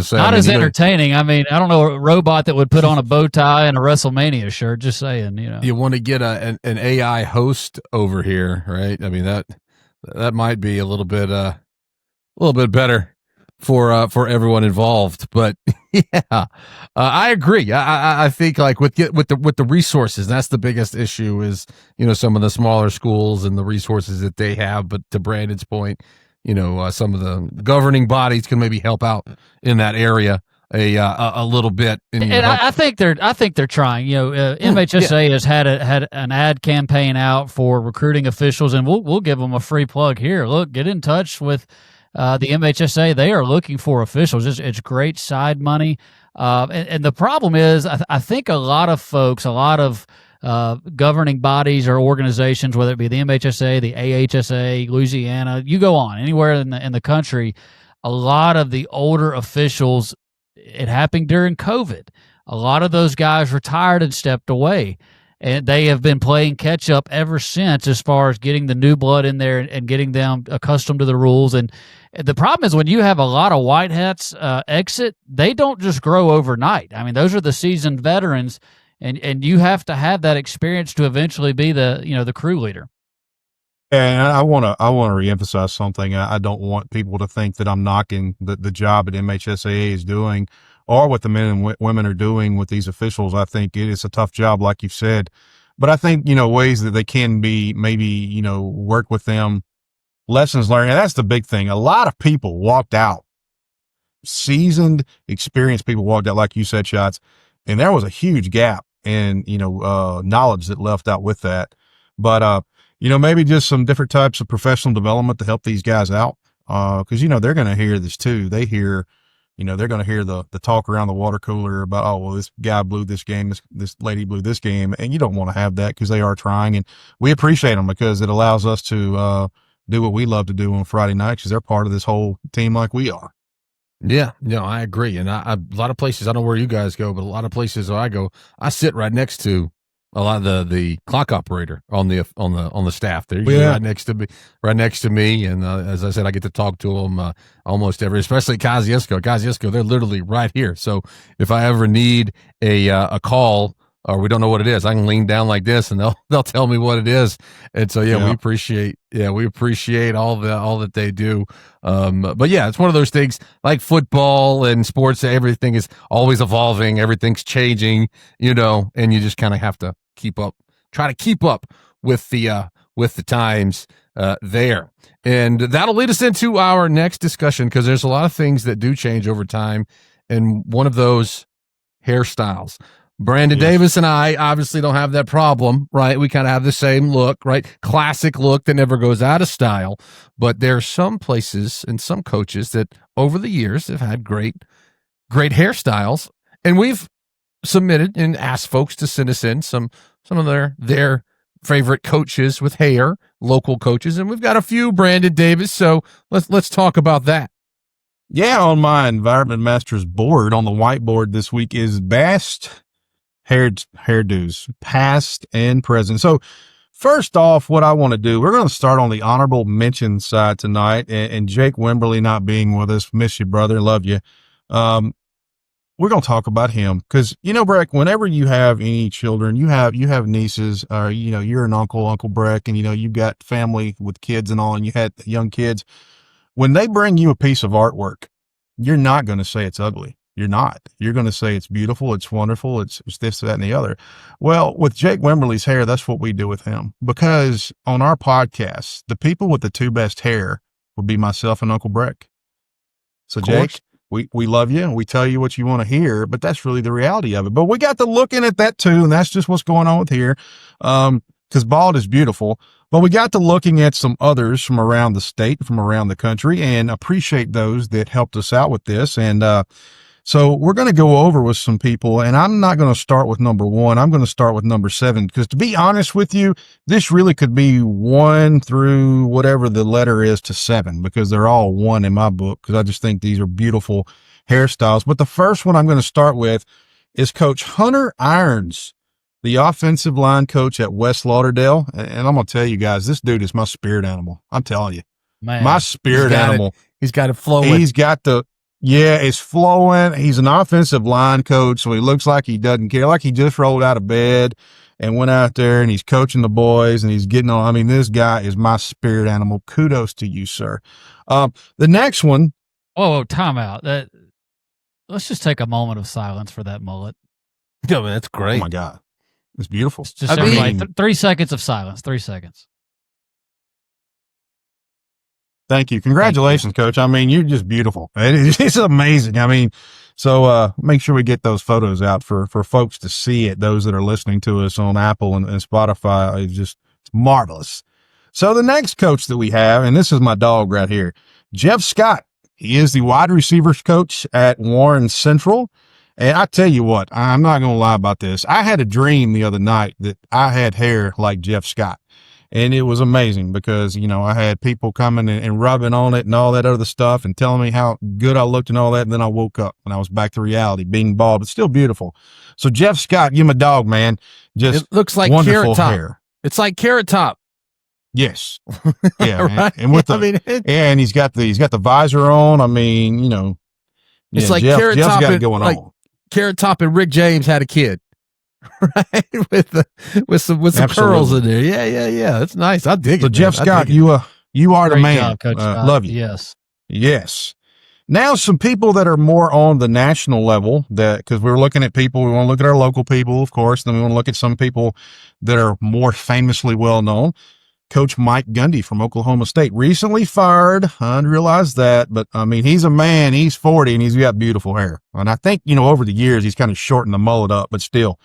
to say.
Not as entertaining. I mean, I don't know a robot that would put on a bow tie and a WrestleMania shirt. Just saying,
You want to get an AI host over here, right? I mean, that might be a little bit better for everyone involved. But yeah, I agree. I think like with the resources, that's the biggest issue is, some of the smaller schools and the resources that they have. But to Brandon's point, some of the governing bodies can maybe help out in that area a little bit.
I think they're trying. MHSA has had an ad campaign out for recruiting officials, and we'll give them a free plug here. Look, get in touch with the MHSA. They are looking for officials. It's great side money. And the problem is, I think a lot of folks, a lot of governing bodies or organizations, whether it be the MHSA, the AHSA, Louisiana, you go on, anywhere in the country, a lot of the older officials, it happened during COVID. a lot of those guys retired and stepped away. And they have been playing catch up ever since as far as getting the new blood in there and getting them accustomed to the rules. And the problem is when you have a lot of white hats exit, they don't just grow overnight. I mean, those are the seasoned veterans, and you have to have that experience to eventually be the crew leader.
And I want to reemphasize something. I don't want people to think that I'm knocking the job that MHSAA is doing or what the men and women are doing with these officials. I think it is a tough job, like you said, but I think, ways that they can be maybe, work with them, lessons learned. And that's the big thing. A lot of people walked out, seasoned, experienced people walked out, like you said, Shots. And there was a huge gap in, knowledge that left out with that. But, maybe just some different types of professional development to help these guys out. Cause they're going to hear this too. They hear, they're going to hear the talk around the water cooler about, oh, well, this guy blew this game. This lady blew this game. And you don't want to have that because they are trying, and we appreciate them because it allows us to, do what we love to do on Friday nights because they're part of this whole team like we are.
Yeah, I agree. And a lot of places, I don't know where you guys go, but a lot of places where I go, I sit right next to a lot of the clock operator on the staff. They're usually right next to me. And as I said, I get to talk to them almost especially Kosciuszko. They're literally right here. So if I ever need a call or we don't know what it is, I can lean down like this and they'll tell me what it is. And so we appreciate all that they do. But yeah, it's one of those things like football and sports. Everything is always evolving. Everything's changing, and you just kind of have to try to keep up with the times there. And that'll lead us into our next discussion because there's a lot of things that do change over time. And one of those, hairstyles. Brandon Davis and I obviously don't have that problem, right? We kind of have the same look, right? Classic look that never goes out of style. But there are some places and some coaches that over the years have had great hairstyles. And we've submitted and asked folks to send us in some of their favorite coaches with hair, local coaches. And we've got a few, Brandon Davis. So let's talk about that.
Yeah, on my Environment Masters board on the whiteboard this week is best hairdos, past and present. So first off, what I want to do, we're going to start on the honorable mention side tonight, and Jake Wimberly not being with us, miss you, brother, love you. We're going to talk about him because, Breck, whenever you have any children, you have nieces, or, you're an Uncle Breck, and, you've got family with kids and all, and you had young kids. When they bring you a piece of artwork, you're not going to say it's ugly. You're not. You're going to say it's beautiful, it's wonderful, it's this, that, and the other. Well, with Jake Wimberly's hair, that's what we do with him. Because on our podcast, the people with the two best hair would be myself and Uncle Breck. So, Jake, we love you, and we tell you what you want to hear, but that's really the reality of it. But we got to looking at that too, and that's just what's going on with here. Because bald is beautiful. But we got to looking at some others from around the state, from around the country, and appreciate those that helped us out with this. And so we're going to go over with some people, and I'm not going to start with number 1. I'm going to start with number 7, because to be honest with you, this really could be 1 through whatever the letter is to 7, because they're all 1 in my book, because I just think these are beautiful hairstyles. But the first one I'm going to start with is Coach Hunter Irons, the offensive line coach at West Lauderdale. And I'm going to tell you guys, this dude is my spirit animal. I'm telling you, my spirit animal.
He's got it flowing.
He's got it's flowing. He's an offensive line coach, so he looks like he doesn't care, like he just rolled out of bed and went out there and he's coaching the boys and he's getting on. I mean, this guy is my spirit animal. Kudos to you, sir. The next one.
Oh, time out. Let's just take a moment of silence for that mullet.
Yeah, man, that's great.
Oh my God. It's beautiful.
Just everybody, 3 seconds of silence. 3 seconds.
Thank you. Congratulations, Coach. I mean, you're just beautiful. It's amazing. I mean, so make sure we get those photos out for folks to see it. Those that are listening to us on Apple and Spotify, it's marvelous. So the next coach that we have, and this is my dog right here, Jeff Scott. He is the wide receivers coach at Warren Central. And I tell you what, I'm not going to lie about this. I had a dream the other night that I had hair like Jeff Scott. And it was amazing because, I had people coming and rubbing on it and all that other stuff and telling me how good I looked and all that. And then I woke up and I was back to reality, being bald, but still beautiful. So Jeff Scott, you my dog, man. Just
It looks like
wonderful
Carrot Top.
hair.
It's like Carrot Top.
Yes. Yeah.
Right?
And with
I
he's got the visor on. I mean,
it's like
Jeff's
Carrot Top
got it
and,
going
like
on.
Carrot Top and Rick James had a kid. Right? with some curls in there. Yeah. That's nice. I dig it.
So Jeff
man.
Scott, you are the
Great
man.
job, Coach Scott.
Love you. Yes. Now, some people that are more on the national level, because we're looking at people, we want to look at our local people, of course, then we want to look at some people that are more famously well known. Coach Mike Gundy from Oklahoma State recently fired. I realized that, but I mean, he's a man. He's 40 and he's got beautiful hair. And I think, over the years, he's kind of shortened the mullet up, but still,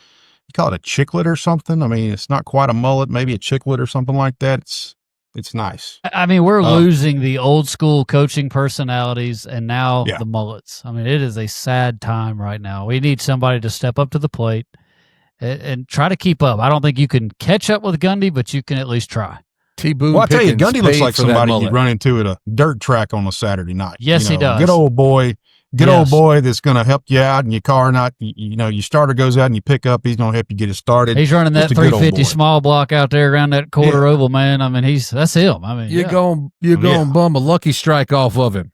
you call it a chicklet or something. I mean, it's not quite a mullet, maybe a chicklet or something like that. It's nice.
I mean, we're losing the old school coaching personalities and now the mullets. I mean, it is a sad time right now. We need somebody to step up to the plate and try to keep up. I don't think you can catch up with Gundy, but you can at least try.
Well, I tell you, Gundy looks like somebody you'd run into at a dirt track on a Saturday night.
Yes, he does.
Good old boy that's going to help you out in your car. Not, your starter goes out and you pick up. He's going to help you get it started.
He's running that 350 small block out there around that quarter oval, man. I mean, that's him. I mean,
you're going to bum a lucky strike off of him.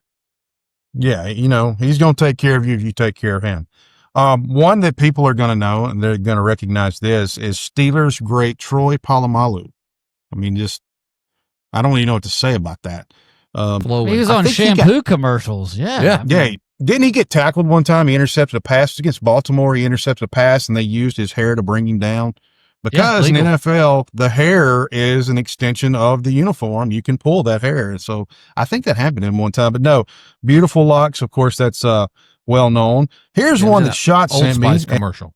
Yeah, he's going to take care of you if you take care of him. One that people are going to know and they're going to recognize this is Steelers great Troy Polamalu. I mean, I don't even know what to say about that.
He was on shampoo commercials. Yeah.
Didn't he get tackled one time? He intercepted a pass against Baltimore. He intercepted a pass and they used his hair to bring him down. Because in the NFL, the hair is an extension of the uniform. You can pull that hair. So I think that happened to him one time. But no, beautiful locks. Of course, that's well known. Here's one that Shot
Old
sent
Spice
me.
commercial.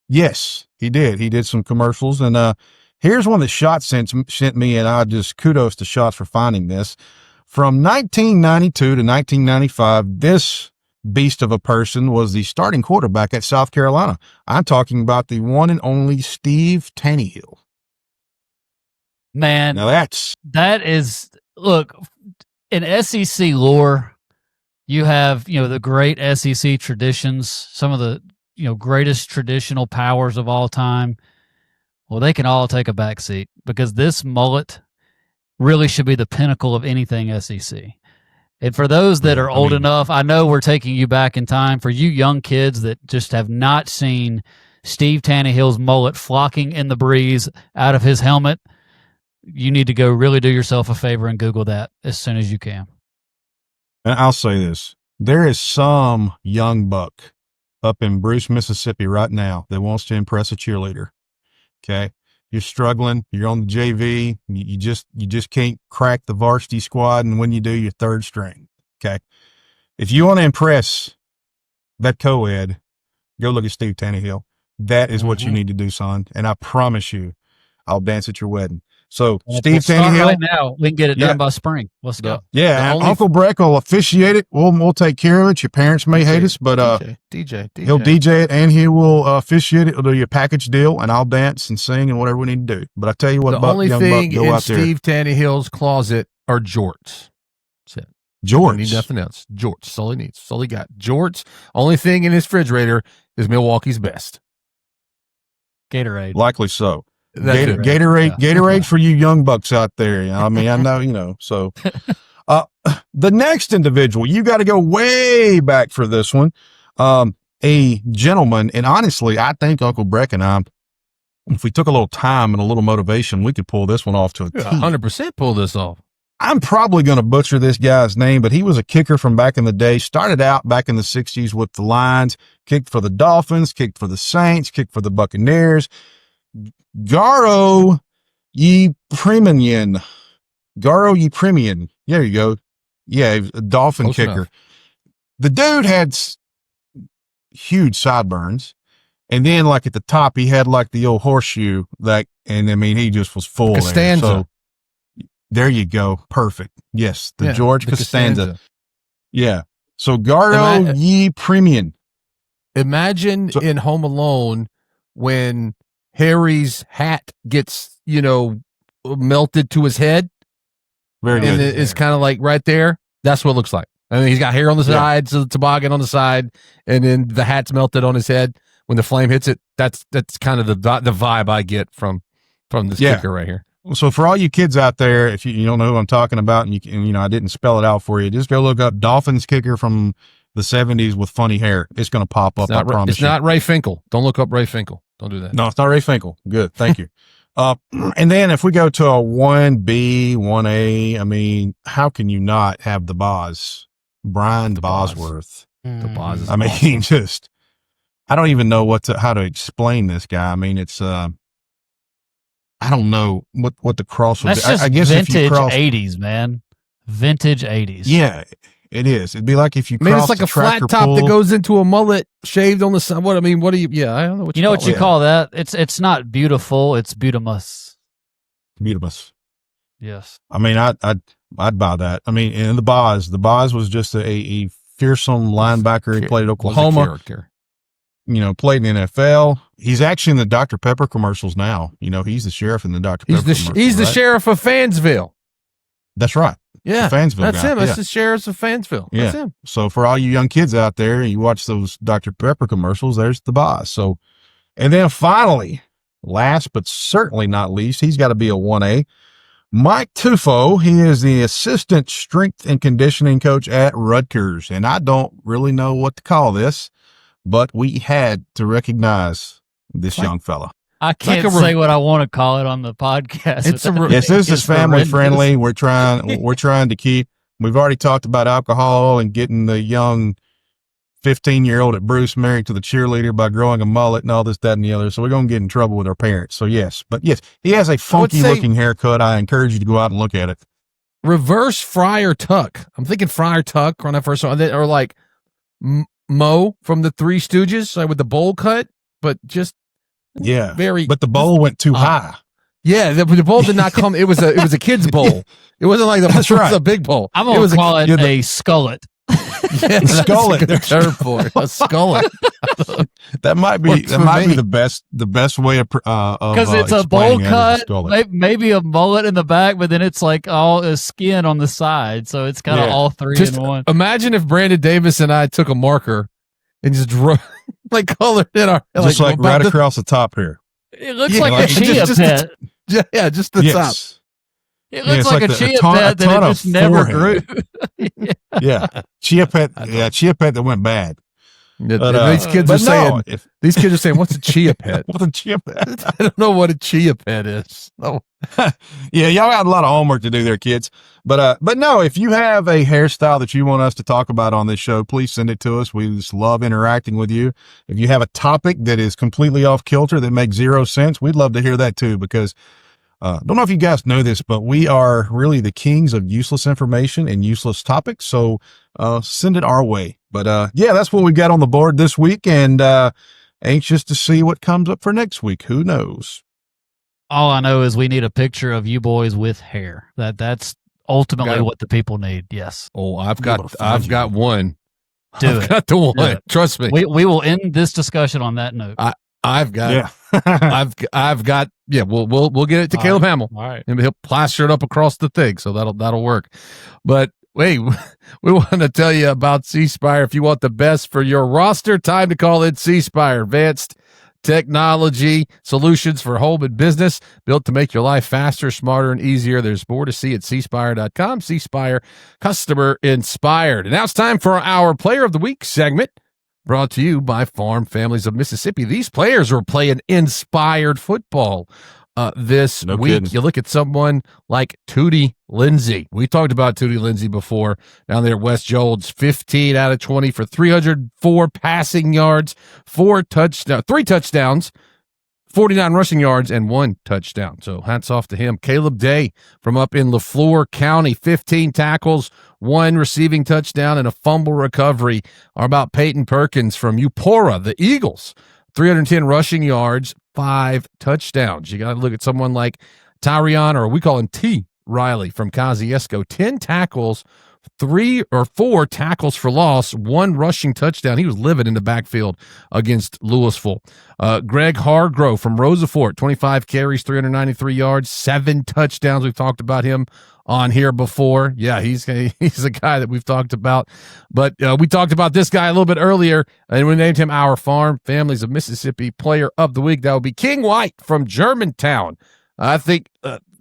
Yes, he did. He did some commercials. And here's one that Shot sent me, and I just kudos to Shots for finding this. From 1992 to 1995, this beast of a person was the starting quarterback at South Carolina. I'm talking about the one and only Steve Tannehill.
Man,
now
that is, look, in SEC lore, you have, the great SEC traditions, some of the, greatest traditional powers of all time. Well, they can all take a back seat because this mullet really should be the pinnacle of anything SEC. And for those that are old enough, I know we're taking you back in time. For you young kids that just have not seen Steve Tannehill's mullet flocking in the breeze out of his helmet, you need to go really do yourself a favor and Google that as soon as you can.
And I'll say this. There is some young buck up in Bruce, Mississippi right now that wants to impress a cheerleader. Okay. You're struggling. You're on the JV. You just can't crack the varsity squad. And when you do, you're third string. Okay. If you want to impress that co-ed, go look at Steve Tannehill. That is what you need to do, son. And I promise you, I'll dance at your wedding. So Steve Tannehill.
Right now, we can get it done by spring. Let's go.
Yeah. Uncle Breck will officiate it. We'll take care of it. Your parents may hate us, but
DJ.
He'll DJ it and he will officiate it. He'll do your package deal, and I'll dance and sing and whatever we need to do. But I tell you what,
the only thing
go
in
out there.
Steve Tannehill's closet are jorts. That's it.
Jorts.
Need nothing else. Jorts. That's all he needs. That's all he got. Jorts. Only thing in his refrigerator is Milwaukee's Best.
Gatorade.
Likely so. Gatorade for you young bucks out there. I mean, I know, so the next individual, you got to go way back for this one. A gentleman, and honestly, I think Uncle Breck and I, if we took a little time and a little motivation, we could pull this one off to a T.
100% pull this off.
I'm probably going to butcher this guy's name, but he was a kicker from back in the day. Started out back in the 60s with the Lions, kicked for the Dolphins, kicked for the Saints, kicked for the Buccaneers. Garo Yepremian. There you go. Yeah, a Dolphin
Close
kicker.
enough.
The dude had huge sideburns. And then like at the top, he had like the old horseshoe, and I mean, he just was full there. So there you go. Perfect. Yes. George Costanza. Yeah. So Garo Yepremian.
Imagine in Home Alone when Harry's hat gets, melted to his head.
Very
And
good.
it's kind of like right there. That's what it looks like. And then he's got hair on the side, so the toboggan on the side, and then the hat's melted on his head. When the flame hits it, that's kind of the vibe I get from this kicker right here.
So for all you kids out there, if you don't know who I'm talking about, and I didn't spell it out for you, just go look up Dolphins kicker from the 70s with funny hair. It's going to pop up. I promise.
It's not Ray Finkel. Don't look up Ray Finkel. Don't do that.
No, it's not Ray Finkel. Good. Thank you. And then if we go to a 1B, 1A, I mean, how can you not have the Boz? Brian Bosworth.
The Boz is
I mean,
awesome.
just, I don't even know how to explain this guy. I mean, it's, I don't know what the cross would
That's
be.
just
I guess
vintage
if you cross,
80s, man. Vintage 80s.
yeah, it is. It'd be like if you
I mean,
cross
it's like
the
a flat
tractor
top that
pull.
goes into a mullet shaved on the side. What do you? Yeah, I don't know what
You know what you
it.
call that? It's not beautiful. It's beautimus.
Beautiful.
Yes.
I mean, I'd buy that. I mean, and the Boz was just a fearsome linebacker. He played at Oklahoma.
Character.
Played in the NFL. He's actually in the Dr. Pepper commercials now. He's the sheriff in the Dr. Pepper commercials.
He's the
right?
sheriff of Fansville.
That's right.
Yeah,
The Fansville
that's
guy.
him. That's
Yeah.
the sheriff of Fansville.
Yeah.
That's him.
So for all you young kids out there, you watch those Dr. Pepper commercials, there's the Boz. So, and then finally, last but certainly not least, he's got to be a 1A. Mike Tufo, he is the assistant strength and conditioning coach at Rutgers. And I don't really know what to call this, but we had to recognize this young fella.
I can't say what I want to call it on the podcast.
Yes, this is family friendly. We're trying to keep, we've already talked about alcohol and getting the young 15-year-old at Bruce married to the cheerleader by growing a mullet and all this, that, and the other. So we're going to get in trouble with our parents. So yes, he has a funky looking haircut. I encourage you to go out and look at it.
Reverse Friar Tuck. I'm thinking Friar Tuck when I first saw it, or like Mo from the Three Stooges, like with the bowl cut, but just
but the bowl went too high.
Yeah, the bowl did not come. It was a kid's bowl. It wasn't like
That's right.
it was a big bowl.
I'm going to call it a skullet.
Yeah,
skullet.
There's a term for it. A skullet.
That might be the best way of
because it's a bowl cut, maybe a mullet in the back, but then it's like all a skin on the side, so it's kind of all three in one.
Imagine if Brandon Davis and I took a marker and just drew colored in our
just like right across the top here.
It looks like a chia pet.
Just the top.
It looks like a chia pet that it just never grew.
Yeah, chia pet. Yeah, chia pet that went bad.
These kids are saying, "What's a chia pet?"
What's a chia pet?
I don't know what a chia pet is. Oh.
Yeah, y'all got a lot of homework to do there, kids. But no, if you have a hairstyle that you want us to talk about on this show, please send it to us. We just love interacting with you. If you have a topic that is completely off kilter that makes zero sense, we'd love to hear that too, because don't know if you guys know this, but we are really the kings of useless information and useless topics. So send it our way. But that's what we got on the board this week, and anxious to see what comes up for next week. Who knows?
All I know is we need a picture of you boys with hair. That's ultimately what the people need. Yes.
Oh, I've got one.
I've
got the one. Trust me.
We will end this discussion on that note.
I've got. I've got. Yeah, we'll get it to Caleb Hamill.
All right,
and he'll plaster it up across the thing, so that'll work. But wait, we want to tell you about C Spire. If you want the best for your roster, time to call in C Spire. Advanced technology solutions for home and business, built to make your life faster, smarter, and easier. There's more to see at cspire.com. C Spire, customer inspired. And now it's time for our Player of the Week segment, brought to you by Farm Families of Mississippi. These players are playing inspired football this week.
Kidding.
You look at someone like Tootie Lindsay. We talked about Tootie Lindsay before down there at West Jolds. 15 out of 20 for 304 passing yards, 3 touchdowns, 49 rushing yards, and 1 touchdown. So hats off to him. Caleb Day from up in Lafleur County, 15 tackles, 1 receiving touchdown, and a fumble recovery. How about Peyton Perkins from Eupora, the Eagles? 310 rushing yards, 5 touchdowns. You got to look at someone like Tyrion, or we call him T. Riley from Kosciuszko, 10 tackles 3 or 4 tackles for loss, 1 rushing touchdown. He was livid in the backfield against Louisville. Greg Hargrove from Roosevelt, 25 carries, 393 yards, 7 touchdowns. We've talked about him on here before. Yeah, he's a guy that we've talked about. But we talked about this guy a little bit earlier, and we named him our Farm Families of Mississippi Player of the Week. That would be King White from Germantown. I think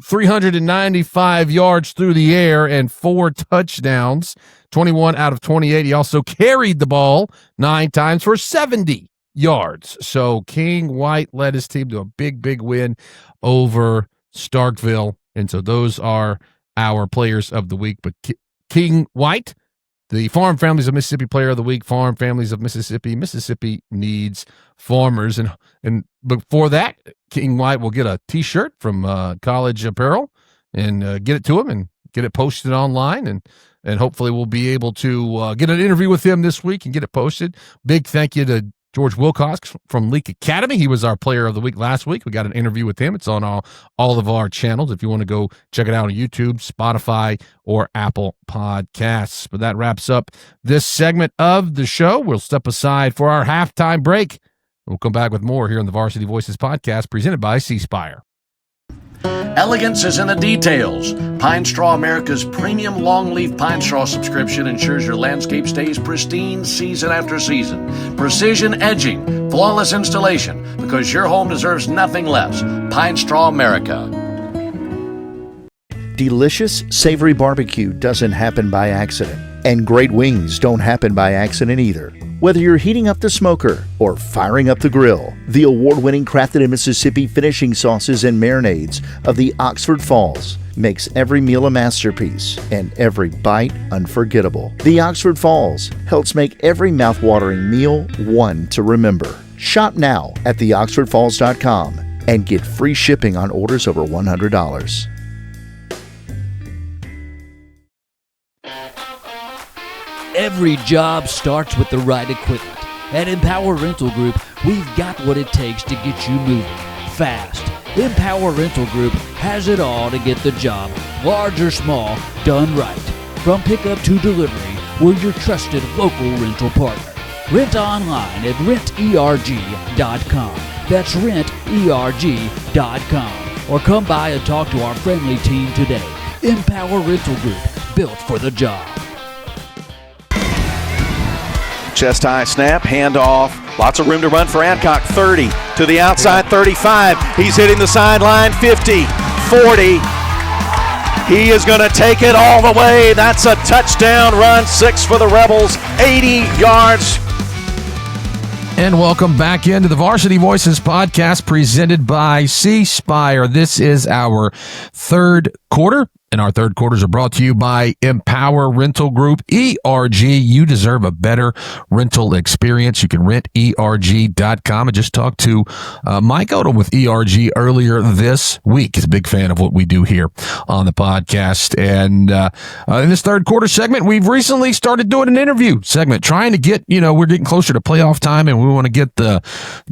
395 yards through the air and 4 touchdowns, 21 out of 28. He also carried the ball 9 times for 70 yards. So King White led his team to a big, big win over Starkville. And so those are our players of the week. But King White, the Farm Families of Mississippi Player of the Week, Farm Families of Mississippi. Mississippi needs farmers. And before that, King White will get a T-shirt from College Apparel and get it to him and get it posted online. And hopefully we'll be able to get an interview with him this week and get it posted. Big thank you to George Wilcox from Leak Academy. He was our Player of the Week last week. We got an interview with him. It's on all of our channels if you want to go check it out on YouTube, Spotify, or Apple Podcasts. But that wraps up this segment of the show. We'll step aside for our halftime break. We'll come back with more here on the Varsity Voices podcast presented by C Spire.
Elegance is in the details. Pine Straw America's premium longleaf pine straw subscription ensures your landscape stays pristine season after season. Precision edging, flawless installation, because your home deserves nothing less. Pine Straw America.
Delicious, savory barbecue doesn't happen by accident. And great wings don't happen by accident either. Whether you're heating up the smoker or firing up the grill, the award-winning crafted in Mississippi finishing sauces and marinades of the Oxford Falls makes every meal a masterpiece and every bite unforgettable. The Oxford Falls helps make every mouth-watering meal one to remember. Shop now at theoxfordfalls.com and get free shipping on orders over $100.
Every job starts with the right equipment. At Empower Rental Group, we've got what it takes to get you moving fast. Empower Rental Group has it all to get the job, large or small, done right. From pickup to delivery, we're your trusted local rental partner. Rent online at renterg.com. That's renterg.com. Or come by and talk to our friendly team today. Empower Rental Group, built for the job.
Chest high snap, handoff. Lots of room to run for Adcock. 30 to the outside, 35. He's hitting the sideline, 50, 40. He is going to take it all the way. That's a touchdown run, 6 for the Rebels, 80 yards.
And welcome back into the Varsity Voices podcast presented by C Spire. This is our third quarter. And our third quarters are brought to you by Empower Rental Group, ERG. You deserve a better rental experience. You can rent ERG.com. I just talked to Mike Odom with ERG earlier this week. He's a big fan of what we do here on the podcast. And in this third quarter segment, we've recently started doing an interview segment, trying to get, we're getting closer to playoff time, and we want to get the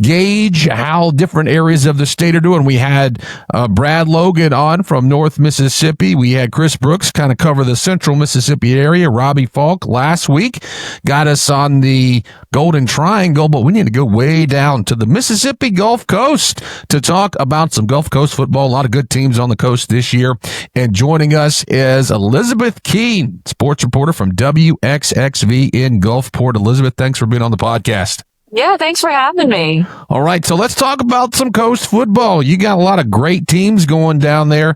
gauge how different areas of the state are doing. We had Brad Logan on from North Mississippi. We had Chris Brooks kind of cover the central Mississippi area. Robbie Falk last week got us on the Golden Triangle, but we need to go way down to the Mississippi Gulf Coast to talk about some Gulf Coast football. A lot of good teams on the coast this year. And joining us is Elizabeth Keene, sports reporter from WXXV in Gulfport. Elizabeth, thanks for being on the podcast.
Yeah, thanks for having me.
All right, so let's talk about some coast football. You got a lot of great teams going down there.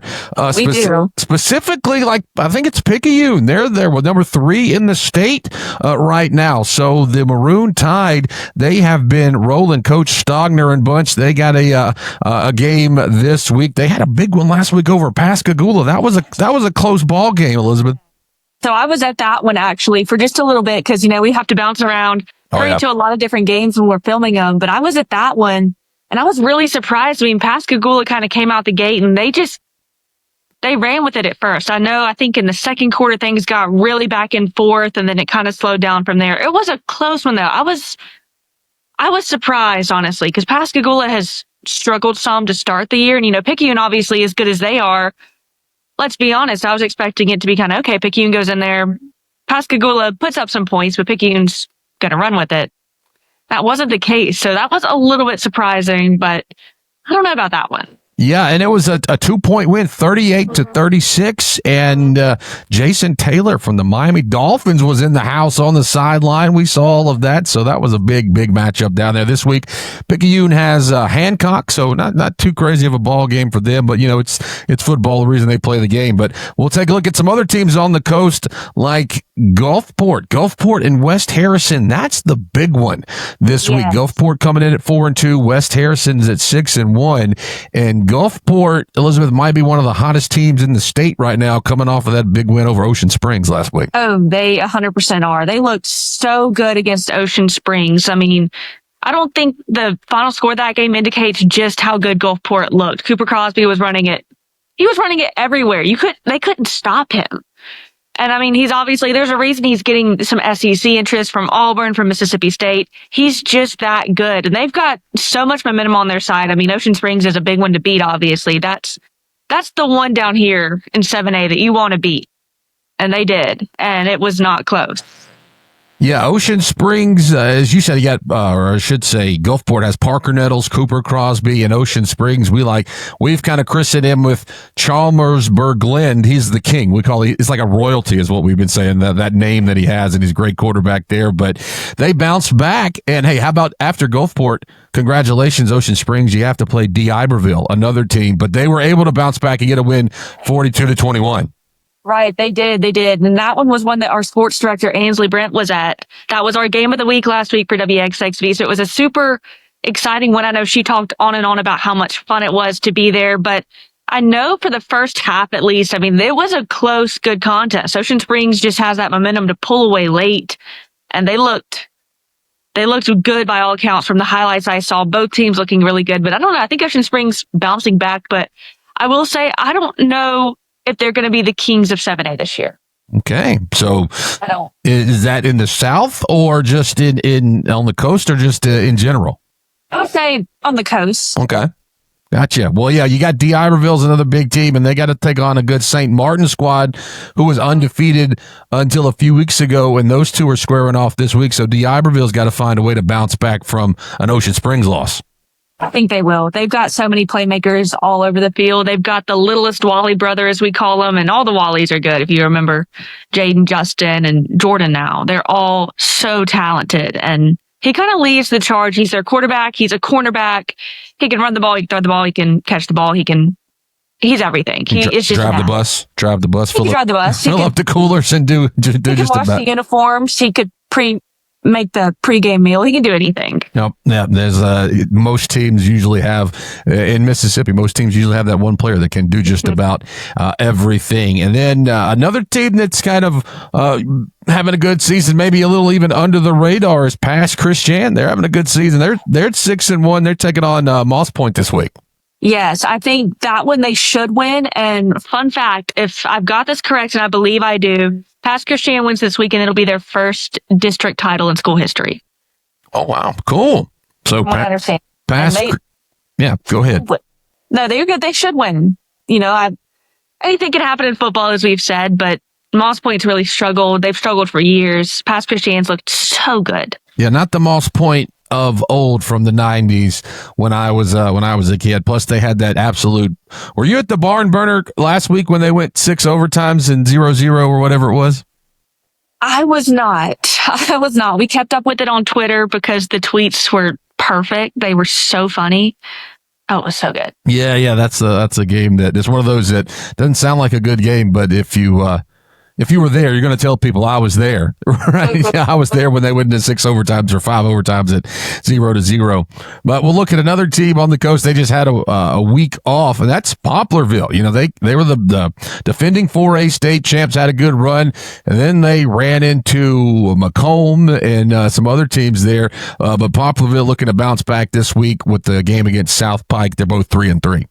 We do.
Specifically, I think it's Picayune. They're there with number 3 in the state right now. So the Maroon Tide, they have been rolling. Coach Stogner and bunch, they got a game this week. They had a big one last week over Pascagoula. That was a close ball game, Elizabeth.
So I was at that one actually for just a little bit because, we have to bounce around. To a lot of different games when we're filming them, but I was at that one and I was really surprised. Pascagoula kind of came out the gate and they ran with it at first. I think in the second quarter things got really back and forth and then it kind of slowed down from there. It was a close one though. I was surprised honestly because Pascagoula has struggled some to start the year and Picayune obviously as good as they are. Let's be honest. I was expecting it to be kind of okay. Picayune goes in there, Pascagoula puts up some points, but Picayune's going to run with it. That wasn't the case. So that was a little bit surprising, but I don't know about that one.
Yeah, and it was a 2-point win, 38-36, and Jason Taylor from the Miami Dolphins was in the house on the sideline. We saw all of that, so that was a big matchup down there this week. Picayune has Hancock, so not too crazy of a ball game for them, but it's football, the reason they play the game. But we'll take a look at some other teams on the coast, like Gulfport and West Harrison. That's the big one this week. Gulfport coming in at 4-2, West Harrison's at 6-1, and Gulfport, Elizabeth, might be one of the hottest teams in the state right now, coming off of that big win over Ocean Springs last week.
Oh, they 100% are. They looked so good against Ocean Springs. I mean, I don't think the final score of that game indicates just how good Gulfport looked. Cooper Crosby was running it. He was running it everywhere. They couldn't stop him. And I mean, there's a reason he's getting some SEC interest from Auburn, from Mississippi State. He's just that good. And they've got so much momentum on their side. I mean, Ocean Springs is a big one to beat, obviously. That's the one down here in 7A that you want to beat. And they did. And it was not close.
Yeah, Ocean Springs, as you said, you got, or I should say, Gulfport has Parker Nettles, Cooper Crosby, and Ocean Springs. We've kind of christened him with Chalmers Berglund. He's the king. It's like a royalty is what we've been saying, that name that he has, and he's a great quarterback there. But they bounced back, and hey, how about after Gulfport? Congratulations, Ocean Springs. You have to play D. Iberville, another team, but they were able to bounce back and get a win 42-21.
Right, they did. And that one was one that our sports director, Ainsley Brent, was at. That was our game of the week last week for WXXV. So it was a super exciting one. I know she talked on and on about how much fun it was to be there, but I know for the first half, at least, I mean, it was a close, good contest. Ocean Springs just has that momentum to pull away late, and they looked good by all accounts from the highlights I saw. Both teams looking really good, but I don't know. I think Ocean Springs bouncing back, but I will say I don't know if they're going to be the kings of 7A this year.
Okay, so is that in the South or just in on the coast or just in general?
I would say on the coast.
Okay, gotcha. Well, yeah, you got D. Iberville's another big team, and they got to take on a good St. Martin squad who was undefeated until a few weeks ago, and those two are squaring off this week. So D. Iberville's got to find a way to bounce back from an Ocean Springs loss.
I think they will. They've got so many playmakers all over the field. They've got the littlest Wally brother, as we call them, and all the Wallies are good. If you remember Jaden, Justin, and Jordan now, they're all so talented. And he kind of leads the charge. He's their quarterback. He's a cornerback. He can run the ball. He can throw the ball. He can catch the ball. He's everything. He is just
drive the bus. Fill up the coolers and do
just about. He can wash the uniforms. He could make the pregame meal. He can do anything.
Yep. Yeah. There's most teams usually have in Mississippi. Most teams usually have that one player that can do just about everything. And then another team that's kind of having a good season, maybe a little even under the radar, is Pass Christian. They're having a good season. They're at 6-1. They're taking on Moss Point this week.
Yes, I think that one they should win. And fun fact, if I've got this correct, and I believe I do, Pass Christian wins this weekend. It'll be their first district title in school history.
Oh, wow. Cool. So
Pass.
Yeah, go ahead.
No, they're good. They should win. Anything can happen in football, as we've said, but Moss Point's really struggled. They've struggled for years. Pass Christian's looked so good.
Yeah, not the Moss Point of old from the 90s when I was a kid. Plus, they had that absolute. Were you at the barn burner last week when they went 6 overtimes and 0-0 or whatever it was?
I was not. We kept up with it on Twitter because the tweets were perfect. They were so funny. Oh, it was so good.
Yeah. That's a game that it's one of those that doesn't sound like a good game, but if you were there, you're going to tell people I was there, right? Yeah, I was there when they went into 6 overtimes or 5 overtimes at 0-0. But we'll look at another team on the coast. They just had a week off, and that's Poplarville. They were the defending 4A state champs, had a good run, and then they ran into Macomb and some other teams there. But Poplarville looking to bounce back this week with the game against South Pike. They're both 3-3.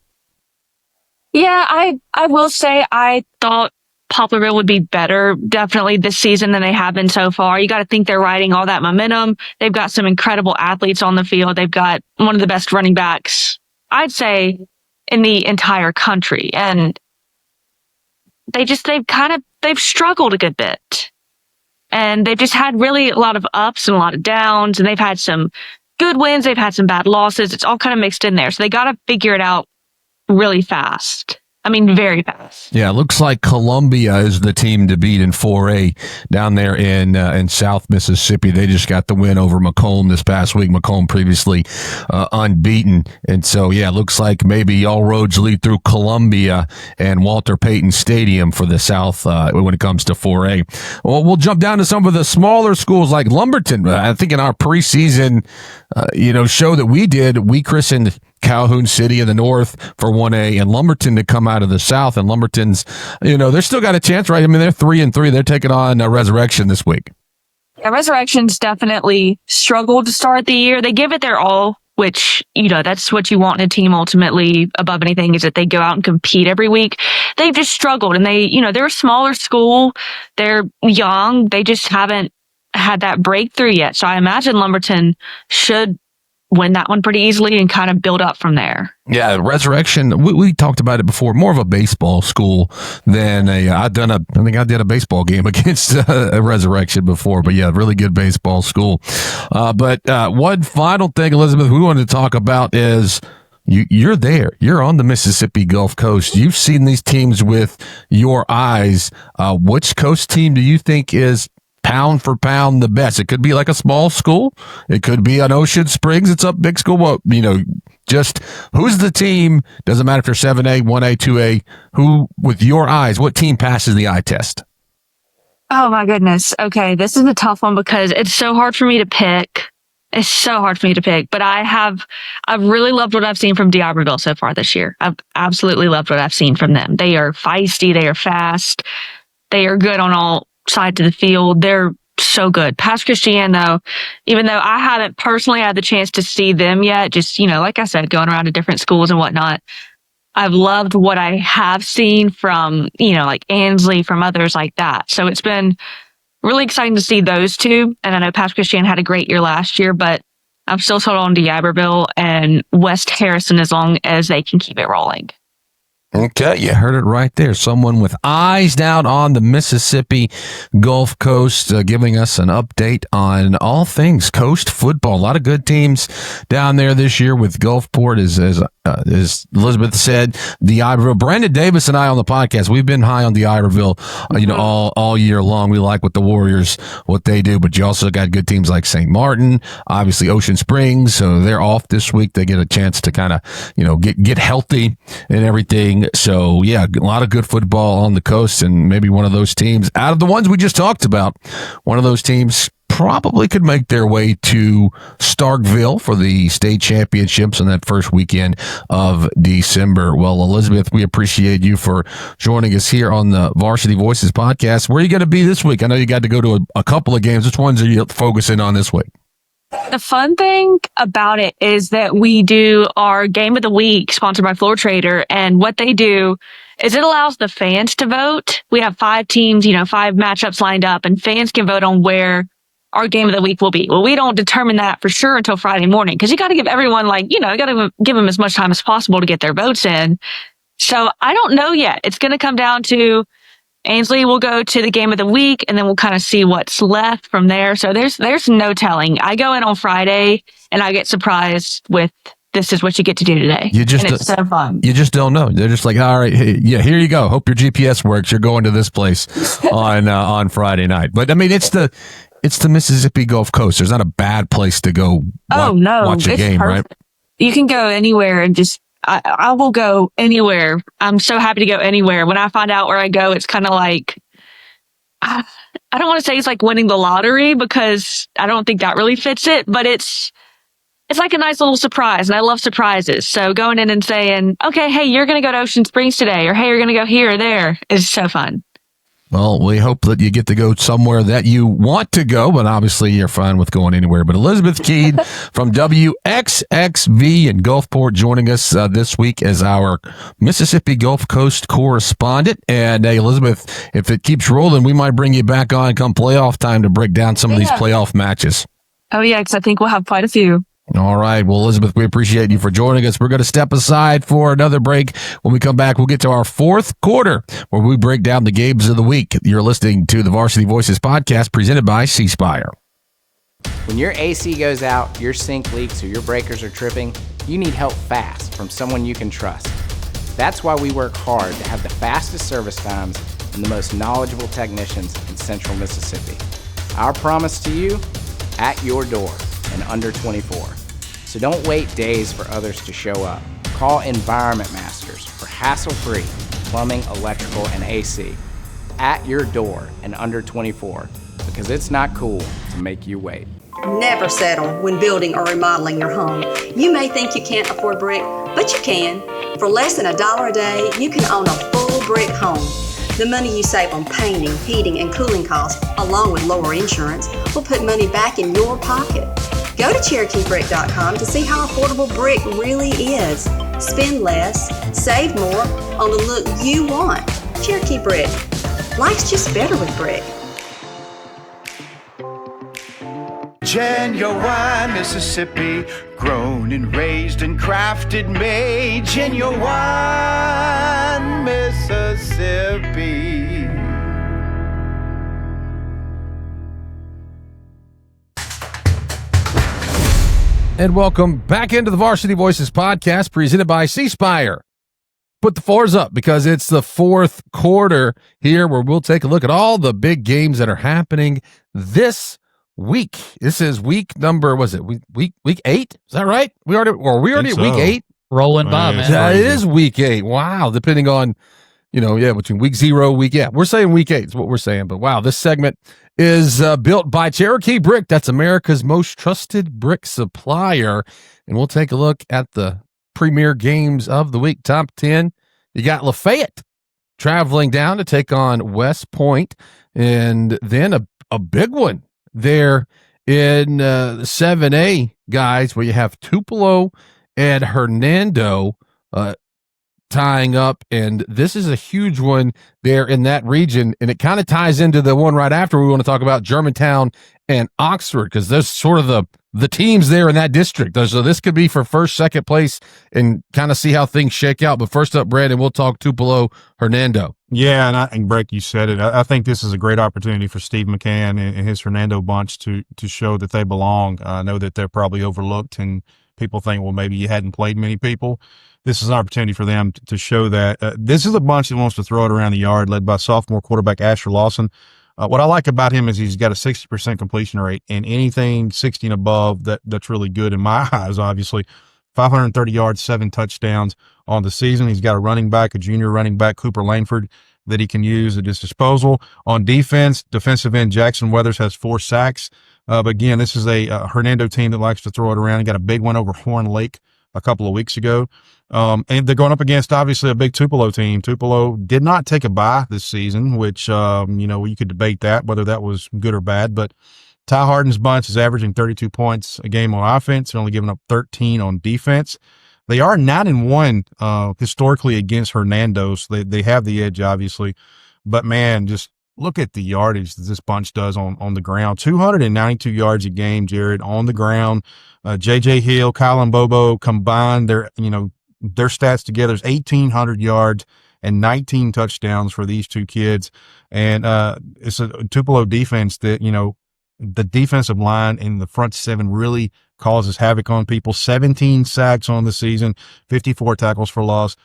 Yeah, I will say I thought Poplarville would be better definitely this season than they have been so far. You got to think they're riding all that momentum. They've got some incredible athletes on the field. They've got one of the best running backs, I'd say, in the entire country. And they've struggled a good bit. And they've just had really a lot of ups and a lot of downs, and they've had some good wins. They've had some bad losses. It's all kind of mixed in there. So they got to figure it out really fast. I mean, very fast.
Yeah, it looks like Columbia is the team to beat in 4A down there in South Mississippi. They just got the win over Macomb this past week. Macomb previously unbeaten. And so, yeah, it looks like maybe all roads lead through Columbia and Walter Payton Stadium for the South when it comes to 4A. Well, we'll jump down to some of the smaller schools like Lumberton. I think in our preseason, show that we did, we christened Calhoun City in the north for 1A and Lumberton to come out of the south. And Lumberton's, they're still got a chance, right? I mean, they're 3-3. They're taking on Resurrection this week.
Yeah, Resurrection's definitely struggled to start the year. They give it their all, which, that's what you want in a team ultimately above anything, is that they go out and compete every week. They've just struggled, and they're a smaller school. They're young. They just haven't had that breakthrough yet. So I imagine Lumberton should win that one pretty easily and kind of build up from there.
Yeah, Resurrection, we talked about it before, more of a baseball school than I think I did a baseball game against a Resurrection before, but yeah, really good baseball school. But one final thing, Elizabeth, we wanted to talk about is you're there. You're on the Mississippi Gulf Coast. You've seen these teams with your eyes. Which coast team do you think is pound for pound the best? It could be like a small school. It could be an Ocean Springs. It's a big school. Well, just who's the team? Doesn't matter if you're 7A, 1A, 2A. Who, with your eyes, what team passes the eye test?
Oh my goodness. Okay. This is a tough one because it's so hard for me to pick. It's so hard for me to pick, but I've really loved what I've seen from D'Iberville so far this year. I've absolutely loved what I've seen from them. They are feisty. They are fast. They are good on all sides of the field. They're so good. Pass Christian, though, even though I haven't personally had the chance to see them yet, just, like I said, going around to different schools and whatnot, I've loved what I have seen from, like Ansley, from others like that. So it's been really exciting to see those two. And I know Pass Christian had a great year last year, but I'm still sold on D'Iberville and West Harrison as long as they can keep it rolling.
Okay, you heard it right there. Someone with eyes down on the Mississippi Gulf Coast, giving us an update on all things coast football. A lot of good teams down there this year with Gulfport, as Elizabeth said, D'Iberville. Brandon Davis and I on the podcast, we've been high on D'Iberville, all year long. We like what the Warriors, what they do, but you also got good teams like St. Martin, obviously Ocean Springs. So they're off this week. They get a chance to kind of, get healthy and everything. So, yeah, a lot of good football on the coast, and maybe one of those teams, out of the ones we just talked about, one of those teams probably could make their way to Starkville for the state championships on that first weekend of December. Well, Elizabeth, we appreciate you for joining us here on the Varsity Voices podcast. Where are you going to be this week? I know you got to go to a couple of games. Which ones are you focusing on this week?
The fun thing about it is that we do our game of the week sponsored by Floor Trader. And what they do is it allows the fans to vote. We have 5 teams, 5 matchups lined up, and fans can vote on where our game of the week will be. Well, we don't determine that for sure until Friday morning because you got to give everyone you got to give them as much time as possible to get their votes in. So I don't know yet. It's going to come down to Ansley will go to the game of the week, and then we'll kind of see what's left from there. So there's no telling. I go in on Friday, and I get surprised with this is what you get to do today. And it's so fun.
You just don't know. They're just like, all right, hey, yeah, here you go. Hope your GPS works. You're going to this place on Friday night. But I mean, it's the Mississippi Gulf Coast. There's not a bad place to go. Watch a game, perfect. Right?
You can go anywhere and just. I will go anywhere. I'm so happy to go anywhere. When I find out where I go, it's kind of like, I don't want to say it's like winning the lottery because I don't think that really fits it, but it's like a nice little surprise, and I love surprises. So going in and saying, okay, hey, you're going to go to Ocean Springs today, or hey, you're going to go here or there is so fun.
Well, we hope that you get to go somewhere that you want to go, but obviously you're fine with going anywhere. But Elizabeth Keed from WXXV in Gulfport joining us this week as our Mississippi Gulf Coast correspondent. And hey, Elizabeth, if it keeps rolling, we might bring you back on come playoff time to break down some of these playoff matches.
Oh, yeah, because I think we'll have quite a few.
All right. Well, Elizabeth, we appreciate you for joining us. We're going to step aside for another break. When we come back, we'll get to our fourth quarter where we break down the games of the week. You're listening to the Varsity Voices podcast presented by C Spire.
When your AC goes out, your sink leaks, or your breakers are tripping, you need help fast from someone you can trust. That's why we work hard to have the fastest service times and the most knowledgeable technicians in Central Mississippi. Our promise to you, at your door in under 24. So don't wait days for others to show up. Call Environment Masters for hassle-free plumbing, electrical, and AC. At your door in under 24, because it's not cool to make you wait.
Never settle when building or remodeling your home. You may think you can't afford brick, but you can. For less than $1 a day, you can own a full brick home. The money you save on painting, heating, and cooling costs, along with lower insurance, will put money back in your pocket. Go to CherokeeBrick.com to see how affordable brick really is. Spend less, save more on the look you want. Cherokee Brick. Life's just better with brick.
Genuine Mississippi, grown and raised and crafted, made. Genuine Mississippi.
And welcome back into the Varsity Voices podcast presented by C Spire. Put the fours up because it's the fourth quarter here where we'll take a look at all the big games that are happening this week. This is week number, was it week 8? Is that right? We already at week 8?
Rolling by, man.
Yeah, it is week 8. Wow. Depending on, between week 0, we're saying week 8 is what we're saying. But wow, this segment is built by Cherokee Brick. That's America's most trusted brick supplier. And we'll take a look at the premier games of the week. Top 10. You got Lafayette traveling down to take on West Point. And then a big one there in 7A, guys, where you have Tupelo and Hernando tying up, and this is a huge one there in that region, and it kind of ties into the one right after we want to talk about Germantown and Oxford, because there's sort of the teams there in that district. So this could be for first, second place and kind of see how things shake out. But first up, Brandon, we'll talk Tupelo, Hernando.
Yeah, and Breck, you said it. I think this is a great opportunity for Steve McCann and his Hernando bunch to show that they belong. I know that they're probably overlooked, and people think, well, maybe you hadn't played many people. This is an opportunity for them to show that. This is a bunch that wants to throw it around the yard, led by sophomore quarterback Asher Lawson. What I like about him is he's got a 60% completion rate, and anything 60 and above, that's really good in my eyes, obviously. 530 yards, 7 touchdowns on the season. He's got a junior running back, Cooper Langford, that he can use at his disposal. On defense, defensive end Jackson Weathers has 4 sacks. But again, this is a Hernando team that likes to throw it around. He got a big one over Horn Lake a couple of weeks ago. And they're going up against, obviously, a big Tupelo team. Tupelo did not take a bye this season, which, you could debate that, whether that was good or bad. But Ty Harden's bunch is averaging 32 points a game on offense. They're only giving up 13 on defense. They are 9-1 historically against Hernando, so they have the edge, obviously. But, man, just look at the yardage that this bunch does on the ground. 292 yards a game, Jared, on the ground. J.J. Hill, Kylan Bobo combined their stats together is 1,800 yards and 19 touchdowns for these two kids. And it's a Tupelo defense that, the defensive line in the front 7 really causes havoc on people. 17 sacks on the season, 54 tackles for loss.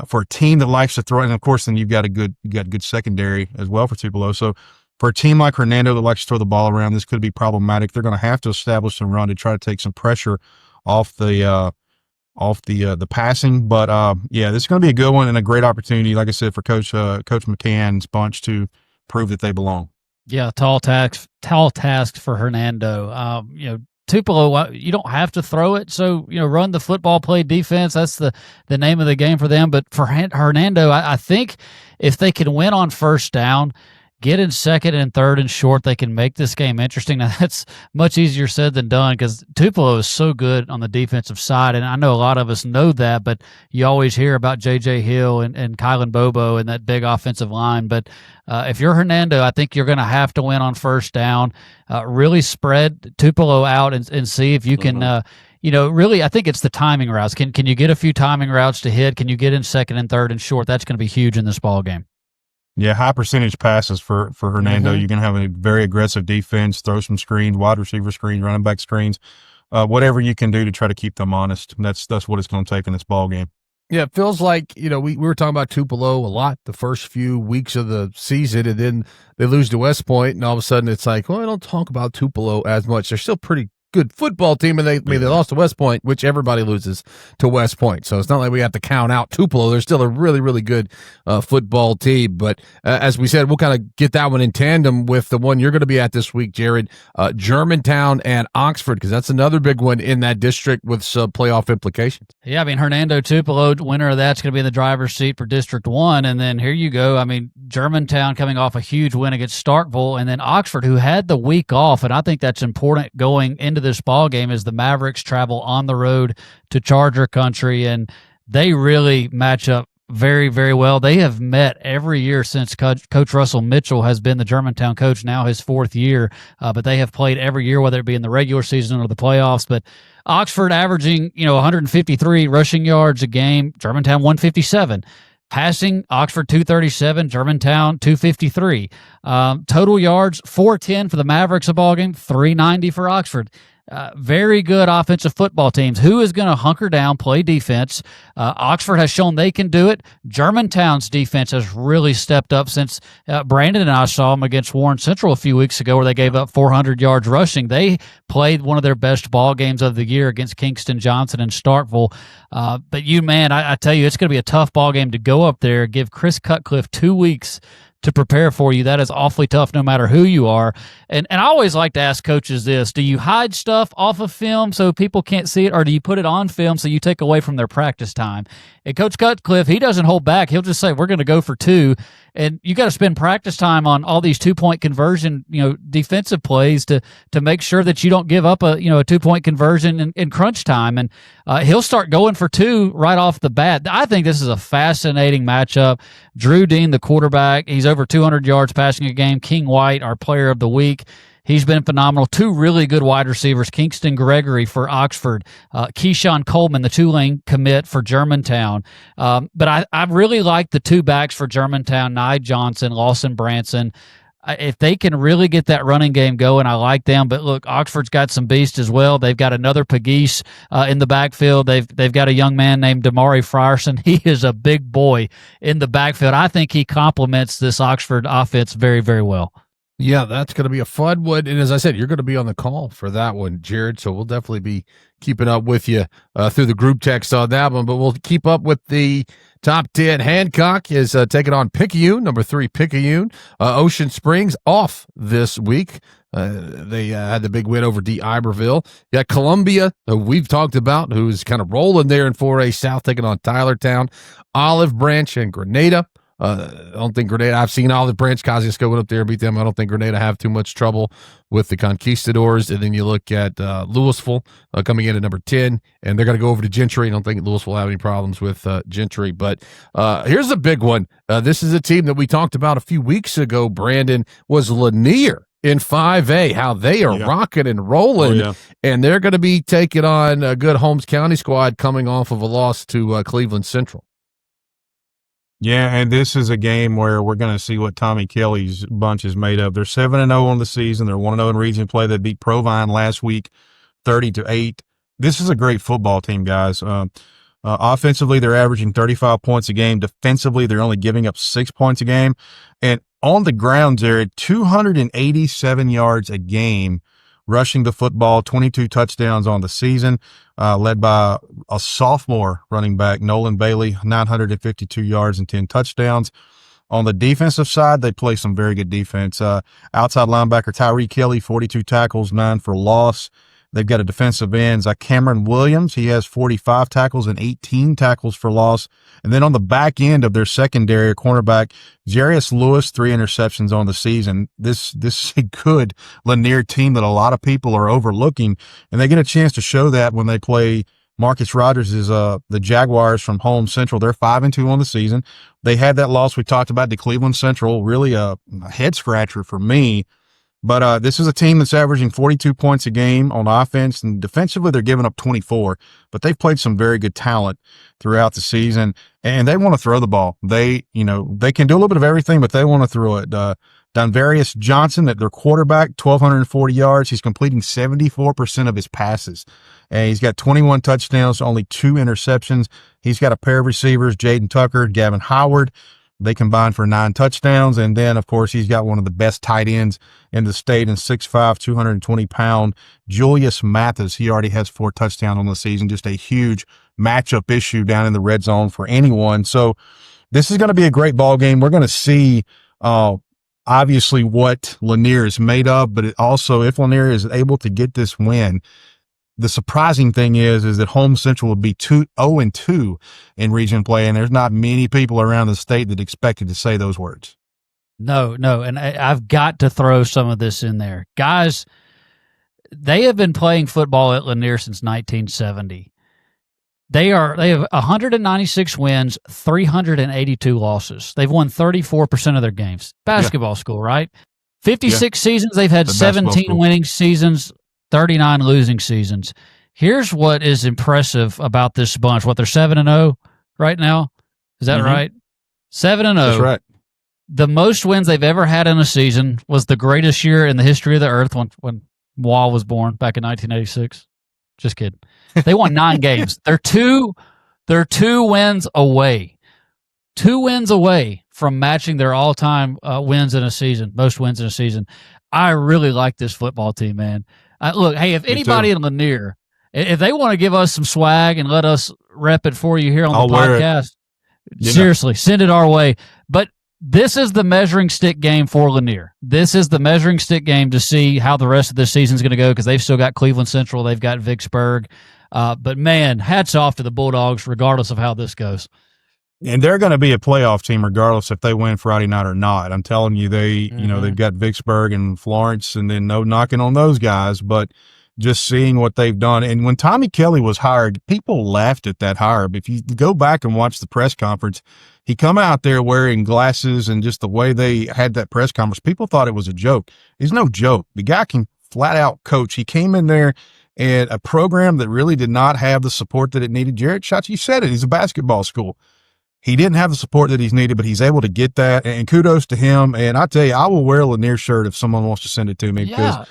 For a team that likes to throw, and of course, then you've got a good secondary as well for Tupelo. So for a team like Hernando that likes to throw the ball around, this could be problematic. They're going to have to establish some run to try to take some pressure off the passing. But this is going to be a good one and a great opportunity, like I said, for Coach McCann's bunch to prove that they belong.
Yeah, tall task for Hernando. Tupelo, you don't have to throw it, so run the football, play defense. That's the name of the game for them. But for Hernando, I think if they can win on first down, get in second and third and short, they can make this game interesting. Now, that's much easier said than done because Tupelo is so good on the defensive side, and I know a lot of us know that, but you always hear about J.J. Hill and Kylan Bobo and that big offensive line. But if you're Hernando, I think you're going to have to win on first down, really spread Tupelo out and see if you can really, I think it's the timing routes. Can you get a few timing routes to hit? Can you get in second and third and short? That's going to be huge in this ball game.
Yeah, high percentage passes for Hernando.
Mhm.
You're going to have a very aggressive defense, throw some screens, wide receiver screens, running back screens, whatever you can do to try to keep them honest. That's what it's going to take in this ball game.
Yeah, it feels like, we were talking about Tupelo a lot the first few weeks of the season, and then they lose to West Point, and all of a sudden it's like, well, I don't talk about Tupelo as much. They're still pretty good football team, and they lost to West Point, which everybody loses to West Point. So it's not like we have to count out Tupelo. They're still a really, really good football team. But as we said, we'll kind of get that one in tandem with the one you're going to be at this week, Jared, Germantown and Oxford, because that's another big one in that district with some playoff implications.
Yeah, Hernando Tupelo, winner of that's going to be in the driver's seat for District 1. And then here you go. Germantown coming off a huge win against Starkville, and then Oxford, who had the week off. And I think that's important going into this ball game as the Mavericks travel on the road to Charger country, and they really match up very, very well. They have met every year since Coach Russell Mitchell has been the Germantown coach, now his 4th year, but they have played every year, whether it be in the regular season or the playoffs. But Oxford averaging 153 rushing yards a game, Germantown 157. Passing, Oxford 237, Germantown 253. Total yards, 410 for the Mavericks a ball game, 390 for Oxford. Very good offensive football teams. Who is going to hunker down, play defense? Oxford has shown they can do it. Germantown's defense has really stepped up since Brandon and I saw them against Warren Central a few weeks ago, where they gave up 400 yards rushing. They played one of their best ball games of the year against Kingston Johnson and Starkville. But I tell you, it's going to be a tough ball game to go up there, give Chris Cutcliffe 2 weeks to prepare for you. That is awfully tough no matter who you are. And I always like to ask coaches this: do you hide stuff off of film so people can't see it, or do you put it on film so you take away from their practice time? And Coach Cutcliffe, he doesn't hold back. He'll just say, we're going to go for 2. And you got to spend practice time on all these 2-point conversion, defensive plays to make sure that you don't give up a 2-point conversion in crunch time. And he'll start going for 2 right off the bat. I think this is a fascinating matchup. Drew Dean, the quarterback, he's over 200 yards passing a game. King White, our player of the week, he's been phenomenal. 2 really good wide receivers, Kingston Gregory for Oxford, Keyshawn Coleman, the Tulane commit for Germantown. But I really like the 2 backs for Germantown, Nye Johnson, Lawson Branson. If they can really get that running game going, I like them. But look, Oxford's got some beast as well. They've got another Pegues in the backfield. They've got a young man named Damari Frierson. He is a big boy in the backfield. I think he complements this Oxford offense very, very well.
Yeah, that's going to be a fun one. And as I said, you're going to be on the call for that one, Jared. So we'll definitely be keeping up with you through the group text on that one. But we'll keep up with the top 10. Hancock is taking on Picayune, number 3 Picayune. Ocean Springs off this week. They had the big win over D. Iberville. You got Columbia, who we've talked about, who's kind of rolling there in 4A South, taking on Tylertown. Olive Branch and Grenada. I don't think Grenada, I've seen Olive Branch, Kosciuszko went up there and beat them. I don't think Grenada have too much trouble with the Conquistadors. And then you look at Louisville coming in at number 10, and they're going to go over to Gentry. I don't think Louisville will have any problems with Gentry. But here's a big one. This is a team that we talked about a few weeks ago, Brandon, was Lanier in 5A, how they are rocking and rolling. And they're going to be taking on a good Holmes County squad coming off of a loss to Cleveland Central.
Yeah, and this is a game where we're going to see what Tommy Kelly's bunch is made of. They're 7-0 on the season. They're 1-0 in region play. They beat Provine last week, 30-8. This is a great football team, guys. Offensively, they're averaging 35 points a game. Defensively, they're only giving up 6 points a game. And on the ground, they're at 287 yards a game, rushing the football, 22 touchdowns on the season, led by a sophomore running back, Nolan Bailey, 952 yards and 10 touchdowns. On the defensive side, they play some very good defense. Outside linebacker Tyree Kelly, 42 tackles, 9 for loss. They've got a defensive end, Cameron Williams. He has 45 tackles and 18 tackles for loss. And then on the back end of their secondary, cornerback Jarius Lewis, 3 interceptions on the season. This is a good Lanier team that a lot of people are overlooking, and they get a chance to show that when they play Marcus Rogers is the Jaguars from Holmes Central. They're 5-2 on the season. They had that loss we talked about to Cleveland Central, really a head scratcher for me. But this is a team that's averaging 42 points a game on offense, and defensively they're giving up 24. But they've played some very good talent throughout the season, and they want to throw the ball. They can do a little bit of everything, but they want to throw it. Donvarius Johnson, at their quarterback, 1,240 yards. He's completing 74% of his passes. And he's got 21 touchdowns, only 2 interceptions. He's got a pair of receivers, Jaden Tucker, Gavin Howard. They combined for 9 touchdowns. And then, of course, he's got one of the best tight ends in the state in 6'5", 220-pound Julius Mathis. He already has 4 touchdowns on the season. Just a huge matchup issue down in the red zone for anyone. So this is going to be a great ball game. We're going to see obviously what Lanier is made of, but it also, if Lanier is able to get this win, the surprising thing is that Home Central will be 0-2 in region play, and there's not many people around the state that expected to say those words.
No, and I've got to throw some of this in there. Guys, they have been playing football at Lanier since 1970. They have 196 wins, 382 losses. They've won 34% of their games. Basketball school, right? 56 seasons, they've had 17 winning seasons, 39 losing seasons. Here's what is impressive about this bunch. What, they're 7-0 right now? Is that right? 7-0.
That's right.
The most wins they've ever had in a season was the greatest year in the history of the earth when Wall was born back in 1986. Just kidding. They won 9 games. They're two wins away. 2 wins away from matching their all-time wins in a season, most wins in a season. I really like this football team, man. Look, hey, if anybody in Lanier, if they want to give us some swag and let us rep it for you here on the podcast, seriously, send it our way. But this is the measuring stick game for Lanier. This is the measuring stick game to see how the rest of this season is going to go, because they've still got Cleveland Central, they've got Vicksburg. But, man, hats off to the Bulldogs regardless of how this goes.
And they're going to be a playoff team regardless if they win Friday night or not. I'm telling you, they've got Vicksburg and Florence, and then no knocking on those guys, but just seeing what they've done. And when Tommy Kelly was hired, people laughed at that hire. But if you go back and watch the press conference, he come out there wearing glasses, and just the way they had that press conference, people thought it was a joke. It's no joke. The guy can flat out coach. He came in there and a program that really did not have the support that it needed. Jared Schatz, you said it. He's a basketball school. He didn't have the support that he's needed, but he's able to get that, and kudos to him. And I tell you, I will wear a Lanier shirt if someone wants to send it to me, because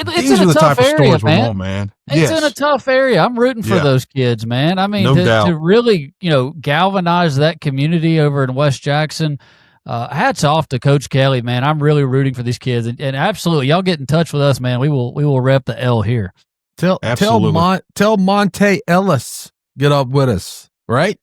these are the type of stories we want, man.
It's in a tough area. I'm rooting for those kids, man. I mean, to really, galvanize that community over in West Jackson. Hats off to Coach Kelly, man. I'm really rooting for these kids, and absolutely, y'all get in touch with us, man. We will rep the L here.
Tell Monte Ellis get up with us, right?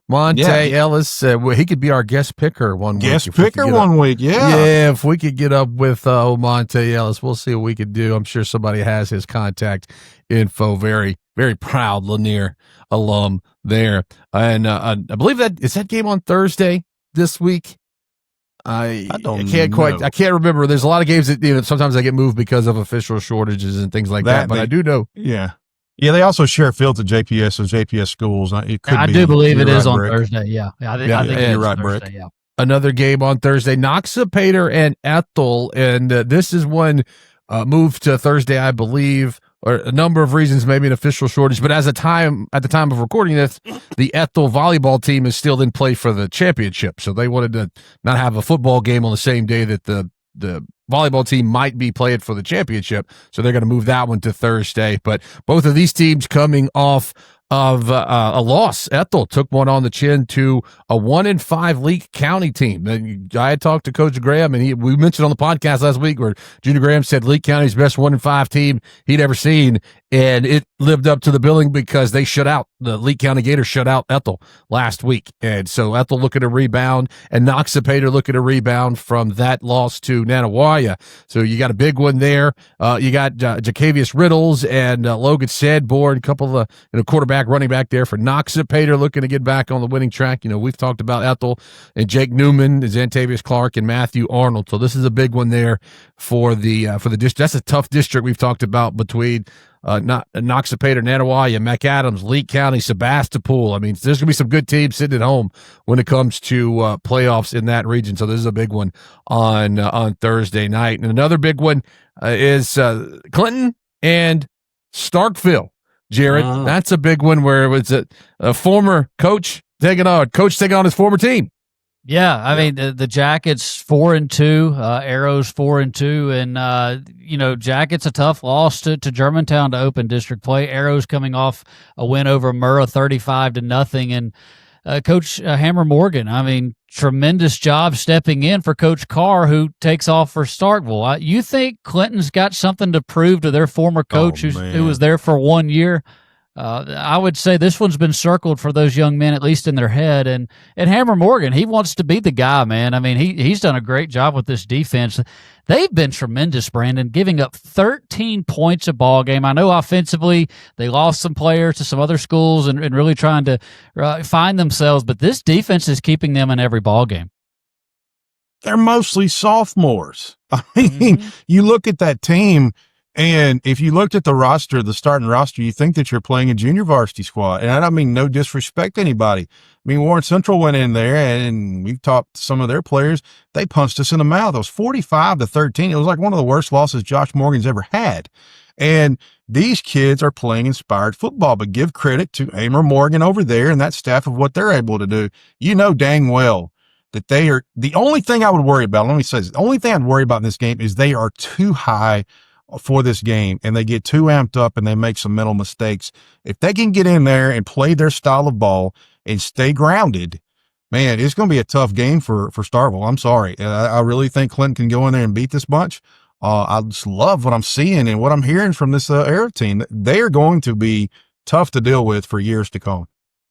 Monte Ellis, he could be our guest picker one week.
Guest picker one week, yeah.
Yeah, if we could get up with Monte Ellis, we'll see what we could do. I'm sure somebody has his contact info. Very, very proud Lanier alum there. And I believe is that game on Thursday this week? I can't remember. There's a lot of games that sometimes they get moved because of official shortages and things like that. But I do know.
Yeah. Yeah, they also share fields at JPS, so JPS schools. It could
I do believe it is on Thursday. Yeah, I think
you're right, Breck.
Yeah.
Another game on Thursday, Noxapater and Ethel, and this is one moved to Thursday, I believe, or a number of reasons, maybe an official shortage. But at the time of recording this, the Ethel volleyball team is still in play for the championship, so they wanted to not have a football game on the same day that the volleyball team might be playing for the championship, so they're going to move that one to Thursday. But both of these teams coming off of a loss. Ethel took one on the chin to a 1-5 Leake County team. I had talked to Coach Graham, and we mentioned on the podcast last week where Junior Graham said Leake County's best 1-5 team he'd ever seen, and it lived up to the billing because they shut out the Leake County Gators shut out Ethel last week. And so Ethel looking to rebound, and Noxapater looking to rebound from that loss to Nanawaya. So you got a big one there. You got Jacavius Riddles and Logan Sedborn, a couple of quarterback, running back there for Noxapater, looking to get back on the winning track. We've talked about Ethel and Jake Newman, Xantavius Clark, and Matthew Arnold. So this is a big one there for the district. That's a tough district we've talked about between Noxapater, Nanawaya, McAdams, Lee County, Sebastopol. I mean, there's going to be some good teams sitting at home when it comes to playoffs in that region. So this is a big one on Thursday night. And another big one is Clinton and Starkville. Jared, that's a big one where it was a former coach taking on his former team.
Yeah, I mean the Jackets 4-2, Arrows 4-2, and Jackets a tough loss to Germantown to open district play. Arrows coming off a win over Murrah 35-0, and Coach Hammer Morgan. I mean, tremendous job stepping in for Coach Carr, who takes off for Starkville. You think Clinton's got something to prove to their former coach who was there for 1 year? I would say this one's been circled for those young men, at least in their head. And Hammer Morgan, he wants to be the guy, man. I mean, he's done a great job with this defense. They've been tremendous, Brandon, giving up 13 points a ball game. I know offensively they lost some players to some other schools and really trying to find themselves, but this defense is keeping them in every ball game.
They're mostly sophomores. I mean, you look at that team, and if you looked at the roster, the starting roster, you think that you're playing a junior varsity squad. And I don't mean no disrespect to anybody. I mean, Warren Central went in there, and we've talked to some of their players. They punched us in the mouth. It was 45-13. It was like one of the worst losses Josh Morgan's ever had. And these kids are playing inspired football, but give credit to Hammer Morgan over there and that staff of what they're able to do. You know dang well that they are – the only thing I would worry about, let me say this, the only thing I'd worry about in this game is they are too high for this game, and they get too amped up and they make some mental mistakes. If they can get in there and play their style of ball and stay grounded, man, it's going to be a tough game for Starkville. I'm sorry. I really think Clinton can go in there and beat this bunch. I just love what I'm seeing and what I'm hearing from this Arrow team. They are going to be tough to deal with for years to come.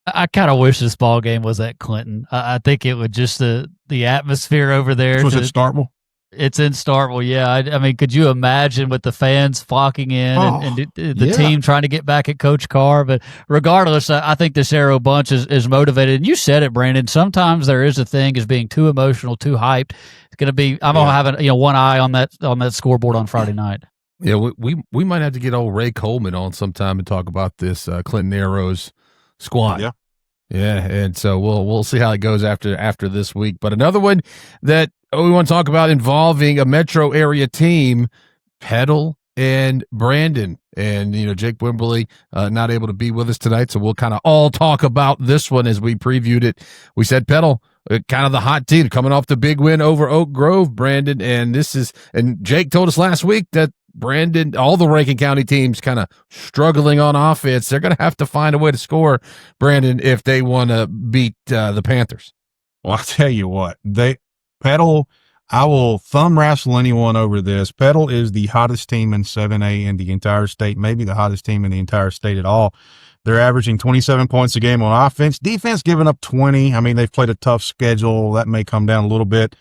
I kind of wish this ball game was at Clinton. I think it would just the atmosphere over there.
Was it Starkville?
It's in Starkville, yeah. I mean, could you imagine with the fans flocking in and the team trying to get back at Coach Carr? But regardless, I think this Arrow bunch is motivated. And you said it, Brandon. Sometimes there is a thing as being too emotional, too hyped. It's going to be. I'm gonna have one eye on that scoreboard on Friday night.
Yeah, we might have to get old Ray Coleman on sometime and talk about this Clinton Arrows squad. Yeah, and so we'll see how it goes after this week. But another one that we want to talk about involving a metro area team, Petal and Brandon. And, Jake Wimberly not able to be with us tonight, so we'll kind of all talk about this one as we previewed it. We said Petal, kind of the hot team, coming off the big win over Oak Grove, Brandon. And Jake told us last week that Brandon, all the Rankin County teams kind of struggling on offense. They're going to have to find a way to score, Brandon, if they want to beat the Panthers.
Well, I'll tell you what, Petal, I will thumb wrestle anyone over this. Petal is the hottest team in 7A in the entire state, maybe the hottest team in the entire state at all. They're averaging 27 points a game on offense. Defense giving up 20. I mean, they've played a tough schedule. That may come down a little bit.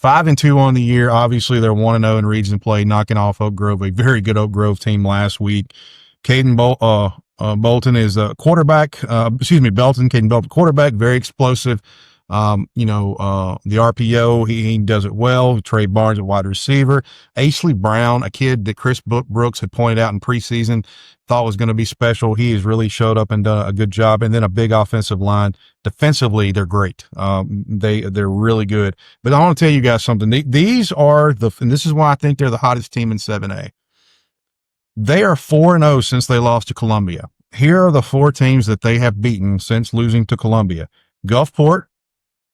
5-2 on the year. Obviously, they're 1-0 in region play, knocking off Oak Grove, a very good Oak Grove team last week. Caden Bolton is a quarterback. Belton, Caden Bolton, quarterback, very explosive. The RPO, he does it well. Trey Barnes, a wide receiver. Ashley Brown, a kid that Chris Brooks had pointed out in preseason, thought was going to be special. He has really showed up and done a good job. And then a big offensive line. Defensively, they're great. They're really good. But I want to tell you guys something. These are and this is why I think they're the hottest team in 7A. They are 4-0 since they lost to Columbia. Here are the four teams that they have beaten since losing to Columbia: Gulfport,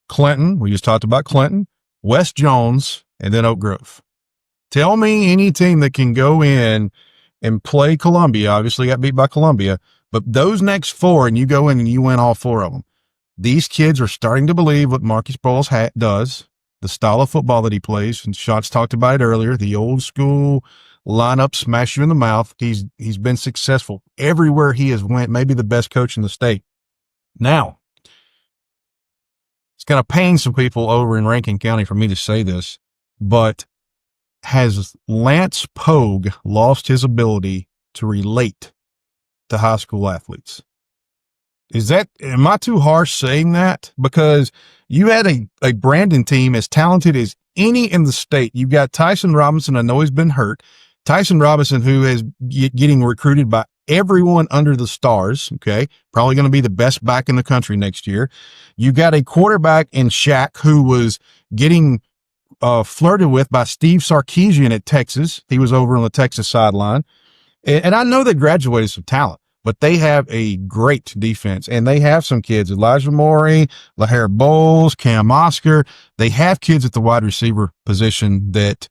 Clinton, we just talked about Clinton, West Jones, and then Oak Grove. Tell me any team that can go in and play Columbia, obviously got beat by Columbia, but those next four, and you go in and you win all four of them. These kids are starting to believe what Marcus Broyles does, the style of football that he plays, and Shots talked about it earlier, the old school lineup, smash you in the mouth. He's been successful everywhere he has went, maybe the best coach in the state. Now, it's going to pain some people over in Rankin County for me to say this, but has Lance Pogue lost his ability to relate to high school athletes? Am I too harsh saying that? Because you had a Brandon team as talented as any in the state. You got Tyson Robinson. I know he's been hurt. Tyson Robinson, who is getting recruited by everyone under the stars, okay, probably going to be the best back in the country next year. You got a quarterback in Shaq who was getting flirted with by Steve Sarkisian at Texas. He was over on the Texas sideline. And I know they graduated some talent, but they have a great defense, and they have some kids, Elijah Morey, LaHare Bowles, Cam Oscar. They have kids at the wide receiver position that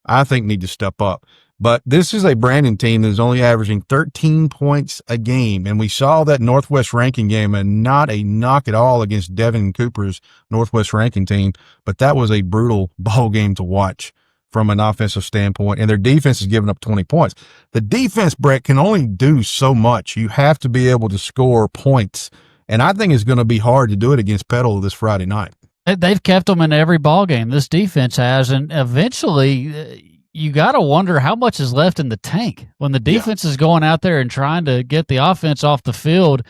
I think need to step up. But this is a Brandon team that is only averaging 13 points a game. And we saw that Northwest ranking game, and not a knock at all against Devin Cooper's Northwest ranking team, but that was a brutal ball game to watch from an offensive standpoint. And their defense is giving up 20 points. The defense, Breck, can only do so much. You have to be able to score points. And I think it's going to be hard to do it against Petal this Friday night.
They've kept them in every ball game. This defense has, and eventually you got to wonder how much is left in the tank when the defense is going out there and trying to get the offense off the field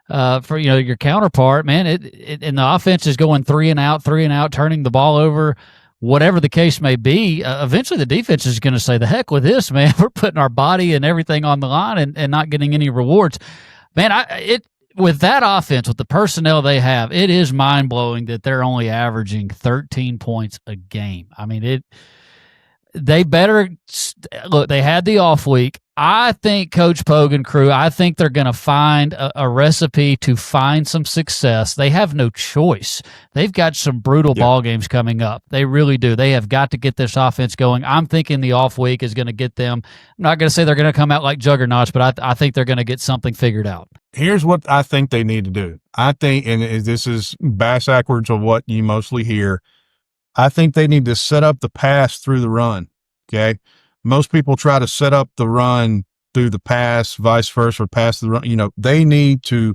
for your counterpart. Man, and the offense is going 3 and out, turning the ball over, whatever the case may be. Eventually, the defense is going to say, "The heck with this, man! We're putting our body and everything on the line and not getting any rewards." Man, with that offense, with the personnel they have, it is mind blowing that they're only averaging 13 points a game. I mean, they better look. They had the off week. I think Coach Pogue and crew, I think they're going to find a recipe to find some success. They have no choice. They've got some brutal ball games coming up. They really do. They have got to get this offense going. I'm thinking the off week is going to get them. I'm not going to say they're going to come out like juggernauts, but I think they're going to get something figured out.
Here's what I think they need to do. I think, and this is backwards of what you mostly hear, I think they need to set up the pass through the run, okay? Most people try to set up the run through the pass, vice versa, or pass the run. They need to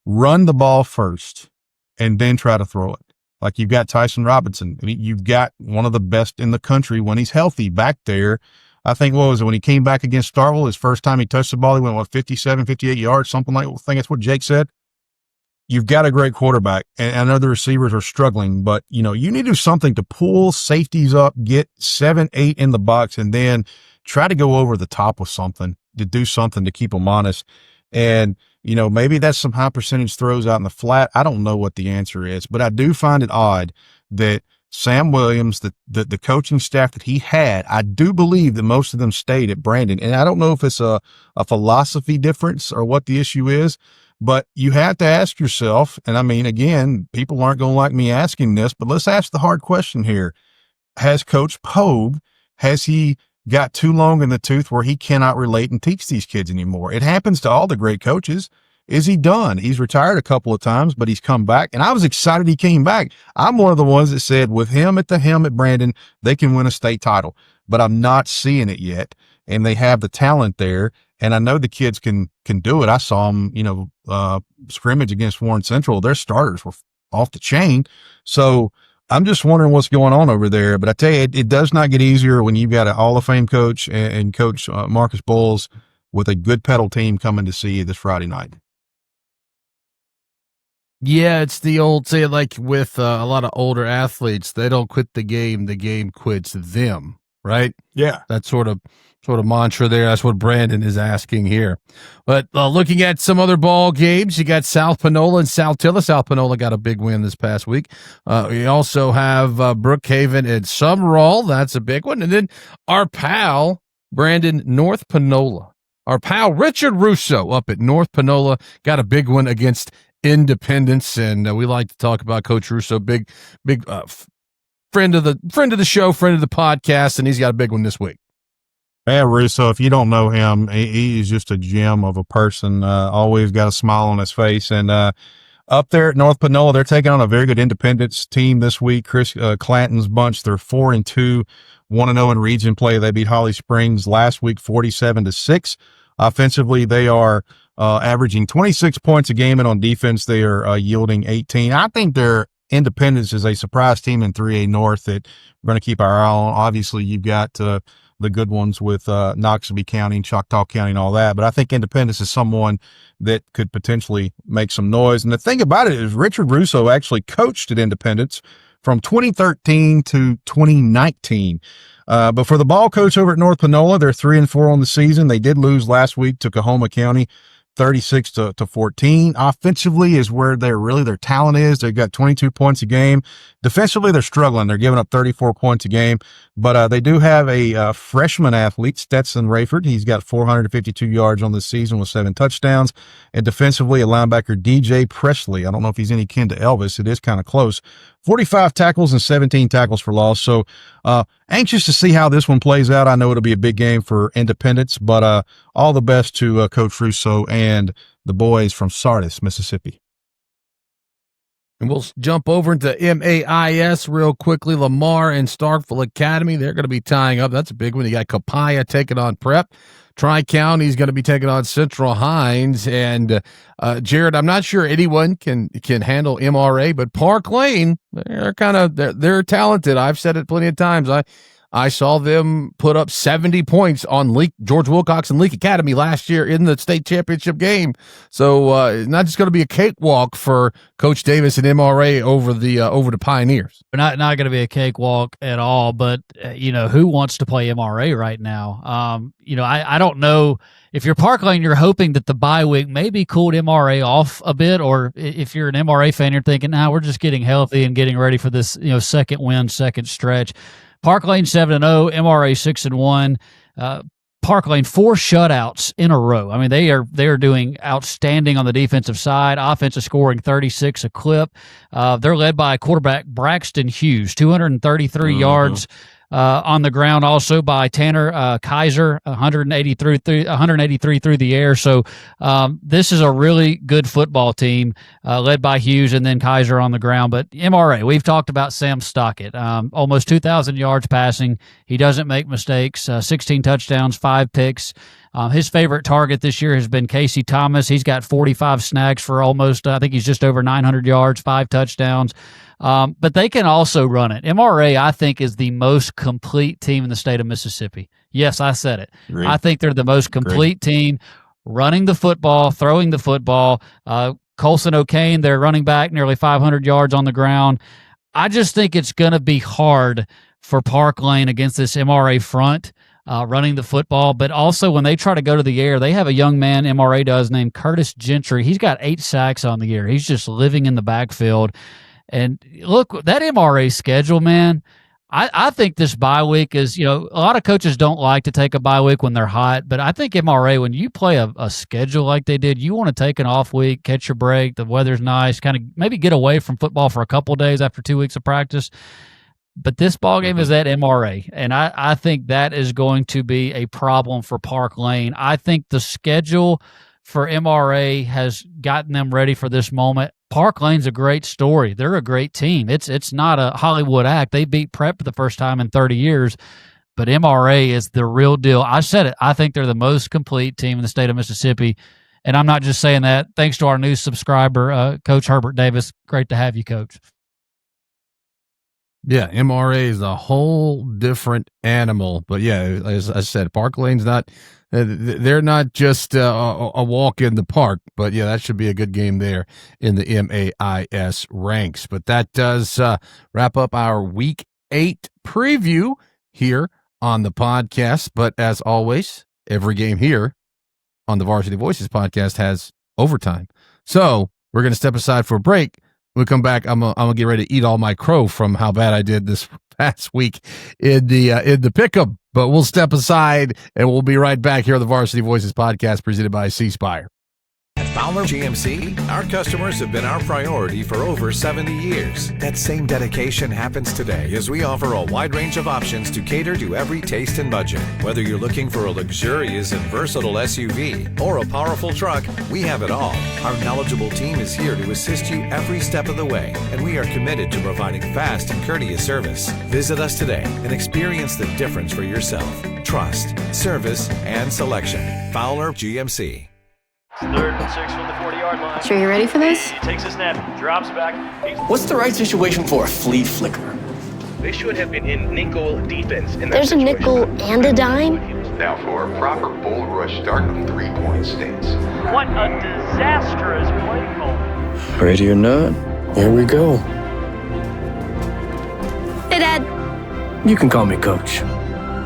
run the ball first and then try to throw it. Like you've got Tyson Robinson. You've got one of the best in the country when he's healthy back there. I think, what was it, when he came back against Starkville, his first time he touched the ball, he went, 57, 58 yards, something like that. I think that's what Jake said. You've got a great quarterback, and I know the receivers are struggling, but, you need to do something to pull safeties up, get 7, 8 in the box, and then try to go over the top with something, to do something to keep them honest. And, maybe that's some high percentage throws out in the flat. I don't know what the answer is, but I do find it odd that Sam Williams, the coaching staff that he had, I do believe that most of them stayed at Brandon. And I don't know if it's a philosophy difference or what the issue is, but you have to ask yourself, and I mean, again, people aren't going to like me asking this, but let's ask the hard question here. Has Coach Pogue, has he got too long in the tooth where he cannot relate and teach these kids anymore? It happens to all the great coaches. Is he done? He's retired a couple of times, but he's come back, and I was excited he came back. I'm one of the ones that said with him at the helm at Brandon, they can win a state title, but I'm not seeing it yet, and they have the talent there. And I know the kids can do it. I saw them, scrimmage against Warren Central. Their starters were off the chain. So I'm just wondering what's going on over there. But I tell you, it does not get easier when you've got a Hall of Fame coach and Coach Marcus Bowles with a good pedal team coming to see you this Friday night.
Yeah, it's the old saying, like with a lot of older athletes, they don't quit the game quits them, right?
Yeah.
That sort of mantra there. That's what Brandon is asking here. But looking at some other ball games, you got South Panola and Saltillo. South Panola got a big win this past week. We also have Brookhaven and Summerall. That's a big one. And then our pal, Brandon, North Panola. Our pal, Richard Russo up at North Panola, got a big one against Independence. And we like to talk about Coach Russo, big friend of the show, friend of the podcast, and he's got a big one this week.
Yeah, Russo, if you don't know him, he is just a gem of a person. Always got a smile on his face. And up there at North Panola, they're taking on a very good Independence team this week. Chris Clanton's bunch, they're 4-2, 1-0 in region play. They beat Holly Springs last week, 47-6. Offensively, they are averaging 26 points a game, and on defense, they are yielding 18. I think their Independence is a surprise team in 3A North that we're going to keep our eye on. Obviously, you've got the good ones with Noxubee County and Choctaw County and all that. But I think Independence is someone that could potentially make some noise. And the thing about it is Richard Russo actually coached at Independence from 2013 to 2019. But for the ball coach over at North Panola, they're 3-4 on the season. They did lose last week to Coahoma County, 36 to 14. Offensively is where their talent is. They've got 22 points a game. Defensively, they're struggling. They're giving up 34 points a game. But they do have a freshman athlete, Stetson Rayford. He's got 452 yards on this season with 7 touchdowns. And defensively, a linebacker, DJ Presley. I don't know if he's any kin to Elvis. It is kind of close. 45 tackles and 17 tackles for loss. So anxious to see how this one plays out. I know it'll be a big game for Independence, but all the best to Coach Russo and the boys from Sardis, Mississippi.
And we'll jump over into MAIS real quickly. Lamar and Starkville Academy, they're going to be tying up. That's a big one. You got Copiah taking on Prep. Tri-County's going to be taking on Central Hines. And Jared, I'm not sure anyone can handle MRA, but Park Lane, they're talented. I've said it plenty of times. I saw them put up 70 points on George Wilcox and Leak Academy last year in the state championship game. So it's not just going to be a cakewalk for Coach Davis and MRA over the Pioneers.
Not going to be a cakewalk at all. But who wants to play MRA right now? I don't know. If you're Park Lane, you're hoping that the bye week maybe cooled MRA off a bit, or if you're an MRA fan, you're thinking, we're just getting healthy and getting ready for this second win, second stretch. Park Lane 7-0, MRA 6-1. Park Lane 4 shutouts in a row. I mean, they are doing outstanding on the defensive side. Offensive scoring 36 a clip. They're led by quarterback Braxton Hughes, 233 yards on the ground, also by Tanner Kaiser, 183 through the air. So this is a really good football team led by Hughes and then Kaiser on the ground. But MRA, we've talked about Sam Stockett, almost 2,000 yards passing. He doesn't make mistakes, 16 touchdowns, 5 picks. His favorite target this year has been Casey Thomas. He's got 45 snags for almost, I think he's just over 900 yards, 5 touchdowns. But they can also run it. MRA, I think, is the most complete team in the state of Mississippi. Yes, I said it.
Great.
I think they're the most complete team running the football, throwing the football. Colson O'Kane, their running back, nearly 500 yards on the ground. I just think it's going to be hard for Park Lane against this MRA front. Running the football, but also when they try to go to the air, they have a young man, MRA does, named Curtis Gentry. He's got 8 sacks on the year. He's just living in the backfield. And look, that MRA schedule, man, I think this bye week is, a lot of coaches don't like to take a bye week when they're hot, but I think MRA, when you play a schedule like they did, you want to take an off week, catch your break, the weather's nice, kind of maybe get away from football for a couple of days after 2 weeks of practice. But this ball game is at MRA, and I think that is going to be a problem for Park Lane. I think the schedule for MRA has gotten them ready for this moment. Park Lane's a great story. They're a great team. It's not a Hollywood act. They beat Prep for the first time in 30 years, but MRA is the real deal. I said it. I think they're the most complete team in the state of Mississippi, and I'm not just saying that. Thanks to our new subscriber, Coach Herbert Davis. Great to have you, Coach.
Yeah, MRA is a whole different animal. But yeah, as I said, Park Lane's not, they're not just a walk in the park. But yeah, that should be a good game there in the MAIS ranks. But that does wrap up our Week 8 preview here on the podcast. But as always, every game here on the Varsity Voices podcast has overtime. So we're going to step aside for a break. When we come back, I'm gonna get ready to eat all my crow from how bad I did this past week in the pickup. But we'll step aside and we'll be right back here on the Varsity Voices podcast presented by C Spire.
At Fowler GMC, our customers have been our priority for over 70 years. That same dedication happens today as we offer a wide range of options to cater to every taste and budget. Whether you're looking for a luxurious and versatile SUV or a powerful truck, we have it all. Our knowledgeable team is here to assist you every step of the way, and we are committed to providing fast and courteous service. Visit us today and experience the difference for yourself. Trust, service, and selection. Fowler GMC.
3rd and 6 from the 40-yard line.
Sure you're ready for this?
He takes a snap, drops back.
What's the right situation for a flea flicker?
They should have been in nickel defense. In
There's a nickel and a dime?
Now for a proper bull rush start on 3-point stance.
What a disastrous play call.
Ready or not, here we go.
You can call me Coach.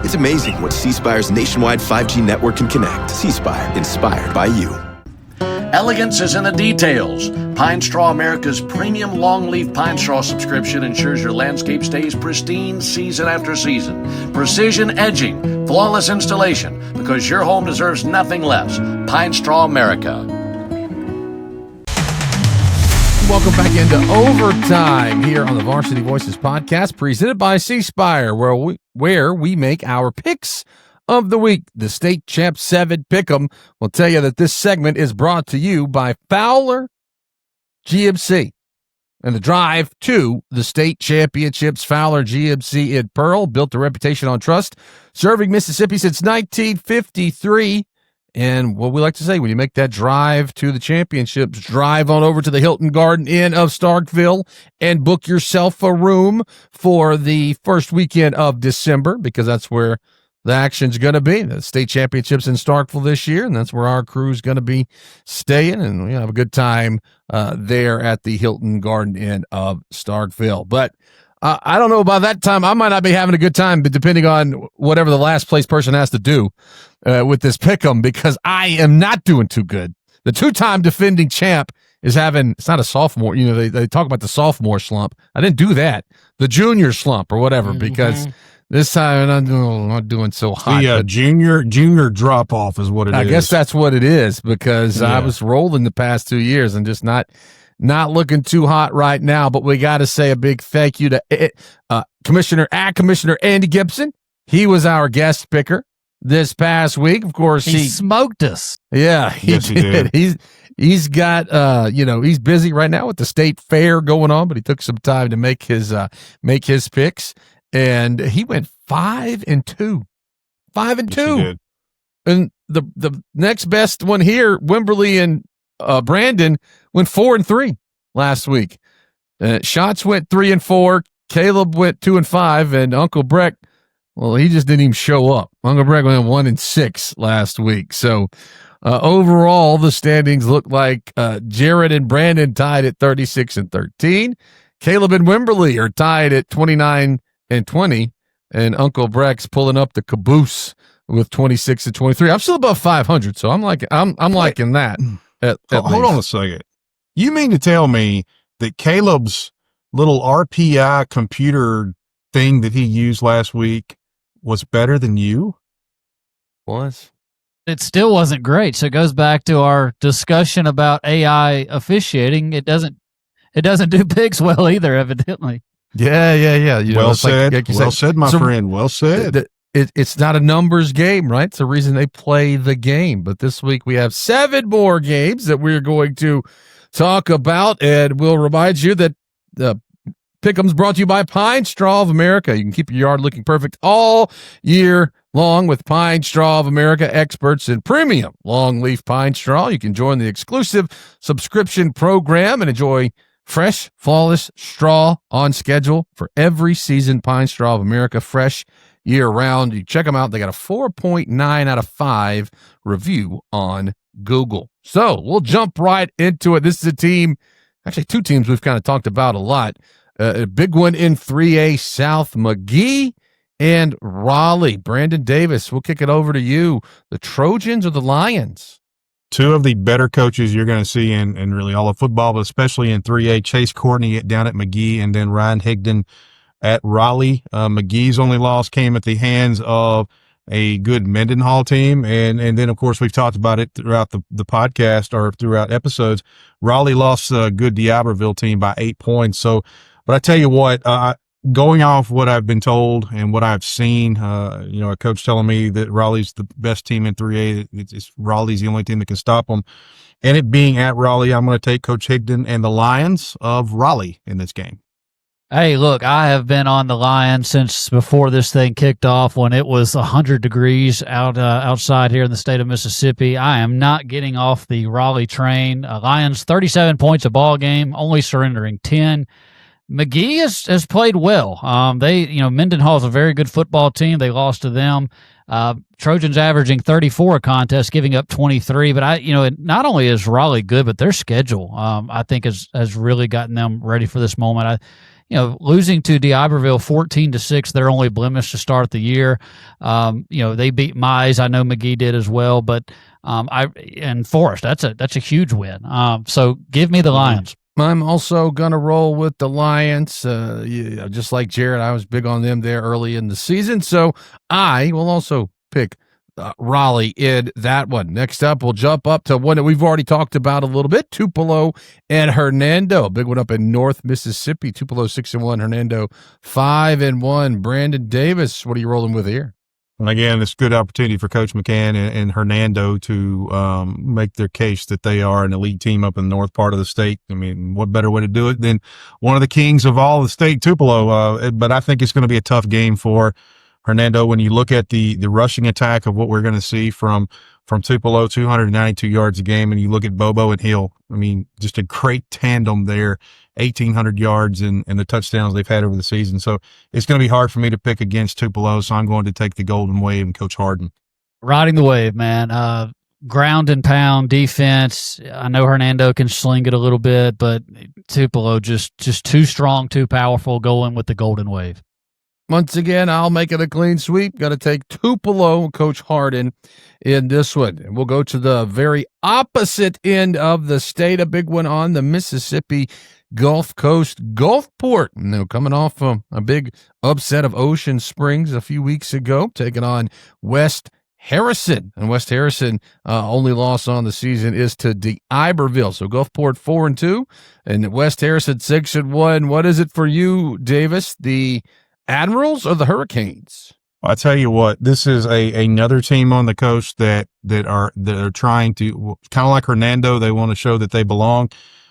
It's amazing what C Spire's nationwide 5G network can connect. C Spire, inspired by you.
Elegance is in the details. Pine Straw America's premium longleaf pine straw subscription ensures your landscape stays pristine season after season. Precision edging, flawless installation, because your home deserves nothing less. Pine Straw America.
Welcome back into overtime here on the Varsity Voices podcast, presented by C Spire, where we make our picks of the week. The State Champ 7 Pick'em will tell you that this segment is brought to you by Fowler GMC. And the drive to the state championships, Fowler GMC in Pearl built a reputation on trust, serving Mississippi since 1953. And what we like to say, when you make that drive to the championships, drive on over to the Hilton Garden Inn of Starkville and book yourself a room for the first weekend of December, because that's where the action's going to be. The state championships in Starkville this year, and that's where our crew's going to be staying, and we have a good time there at the Hilton Garden Inn of Starkville. But I don't know, by that time, I might not be having a good time, but depending on whatever the last place person has to do with this pick'em, because I am not doing too good. The two-time defending champ is having, it's not a sophomore, they talk about the sophomore slump. I didn't do that. The junior slump or whatever, because this time I'm not doing so hot.
The junior drop-off is what it is.
I guess that's what it is, because I was rolling the past 2 years and just not looking too hot right now. But we got to say a big thank you to Commissioner Andy Gibson. He was our guest picker this past week. Of course,
he smoked us.
Yeah, he did. He's got he's busy right now with the state fair going on, but he took some time to make his picks, and he went 5-2. 5-2. And the next best one here, Wimberly and Brandon, went 4-3 last week. Shots went 3-4. Caleb went 2-5, and Uncle Breck, well, he just didn't even show up. Uncle Breck went 1-6 last week. So overall, the standings look like Jared and Brandon tied at 36-13. Caleb and Wimberly are tied at 29-20, and Uncle Breck's pulling up the caboose with 26-23. I'm still above 500, so I'm liking that.
Hold on a second. You mean to tell me that Caleb's little RPI computer thing that he used last week was better than you?
It still wasn't great. So it goes back to our discussion about AI officiating. It doesn't do picks well either, evidently.
Yeah.
Well said. Well said, my friend. Well said.
It's not a numbers game, right? It's the reason they play the game. But this week we have 7 more games that we're going to talk about, and we'll remind you that the Pick'em's brought to you by Pine Straw of America. You can keep your yard looking perfect all year long with Pine Straw of America, experts in premium longleaf pine straw. You can join the exclusive subscription program and enjoy fresh, flawless straw on schedule for every season. Pine Straw of America, fresh year-round. You check them out. They got a 4.9 out of 5 review on Google. So we'll jump right into it. This is a team, actually 2 teams we've kind of talked about a lot. A big one in 3A South, McGee and Raleigh. Brandon Davis, we'll kick it over to you. The Trojans or the Lions?
2 of the better coaches you're going to see in really all of football, but especially in 3A. Chase Courtney down at McGee, and then Ryan Higdon at Raleigh. McGee's only loss came at the hands of a good Mendenhall team. And then, of course, we've talked about it throughout the podcast or throughout episodes. Raleigh lost a good D'Iberville team by 8 points. So, but I tell you what, going off what I've been told and what I've seen, a coach telling me that Raleigh's the best team in 3A. It's Raleigh's the only team that can stop them. And it being at Raleigh, I'm going to take Coach Higdon and the Lions of Raleigh in this game.
Hey, look, I have been on the Lions since before this thing kicked off when it was 100 degrees outside here in the state of Mississippi. I am not getting off the Raleigh train. Lions, 37 points a ball game, only surrendering 10. McGee has played well. Mendenhall is a very good football team. They lost to them. Trojans averaging 34 a contest, giving up 23. But not only is Raleigh good, but their schedule, I think has really gotten them ready for this moment. losing to DeIberville 14-6, their only blemish to start the year. They beat Mize. I know McGee did as well, but and Forest, that's a huge win. So give me the Lions.
I'm also going to roll with the Lions. Just like Jared, I was big on them there early in the season. So I will also pick Raleigh in that one. Next up, we'll jump up to one that we've already talked about a little bit, Tupelo and Hernando. Big one up in North Mississippi. Tupelo 6-1, Hernando 5-1. Brandon Davis, what are you rolling with here?
And again, it's a good opportunity for Coach McCann and Hernando to make their case that they are an elite team up in the north part of the state. I mean, what better way to do it than one of the kings of all the state, Tupelo? But I think it's going to be a tough game for Hernando. When you look at the rushing attack of what we're going to see from Tupelo, 292 yards a game, and you look at Bobo and Hill, I mean, just a great tandem there, 1,800 yards and the touchdowns they've had over the season. So it's going to be hard for me to pick against Tupelo, so I'm going to take the Golden Wave and Coach Harden.
Riding the wave, man. Ground and pound defense. I know Hernando can sling it a little bit, but Tupelo just too strong, too powerful, going with the Golden Wave.
Once again, I'll make it a clean sweep. Got to take Tupelo, Coach Harden, in this one. And we'll go to the very opposite end of the state. A big one on the Mississippi Gulf Coast. Gulfport, coming off a big upset of Ocean Springs a few weeks ago, taking on West Harrison. And West Harrison, only loss on the season is to DeIberville. So Gulfport 4-2, and West Harrison 6-1. What is it for you, Davis? The Admirals or the Hurricanes?
I tell you what, this is another team on the coast that are trying to, kind of like Hernando, they want to show that they belong.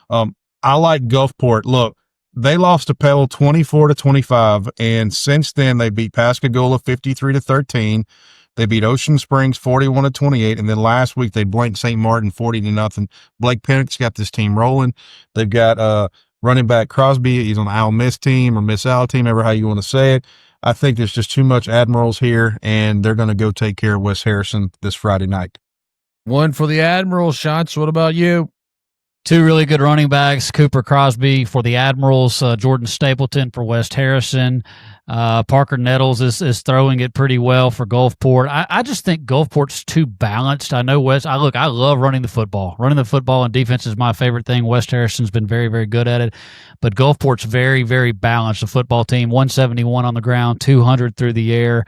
I like Gulfport. Look, they lost to Pebble 24-25, and since then they beat Pascagoula 53-13. They beat Ocean Springs 41-28, and then last week they blanked St. Martin 40-0. Blake Pennick's got this team rolling. They've got running back Crosby. He's on the Al Miss team or Miss Al team, ever how you want to say it. I think there's just too much Admirals here, and they're going to go take care of West Harrison this Friday night.
One for the Admirals. Shots, what about you?
Two really good running backs, Cooper Crosby for the Admirals, Jordan Stapleton for West Harrison. Parker Nettles is throwing it pretty well for Gulfport. I just think Gulfport's too balanced. I know I love running the football. Running the football and defense is my favorite thing. West Harrison's been very, very good at it. But Gulfport's very, very balanced. The football team, 171 on the ground, 200 through the air.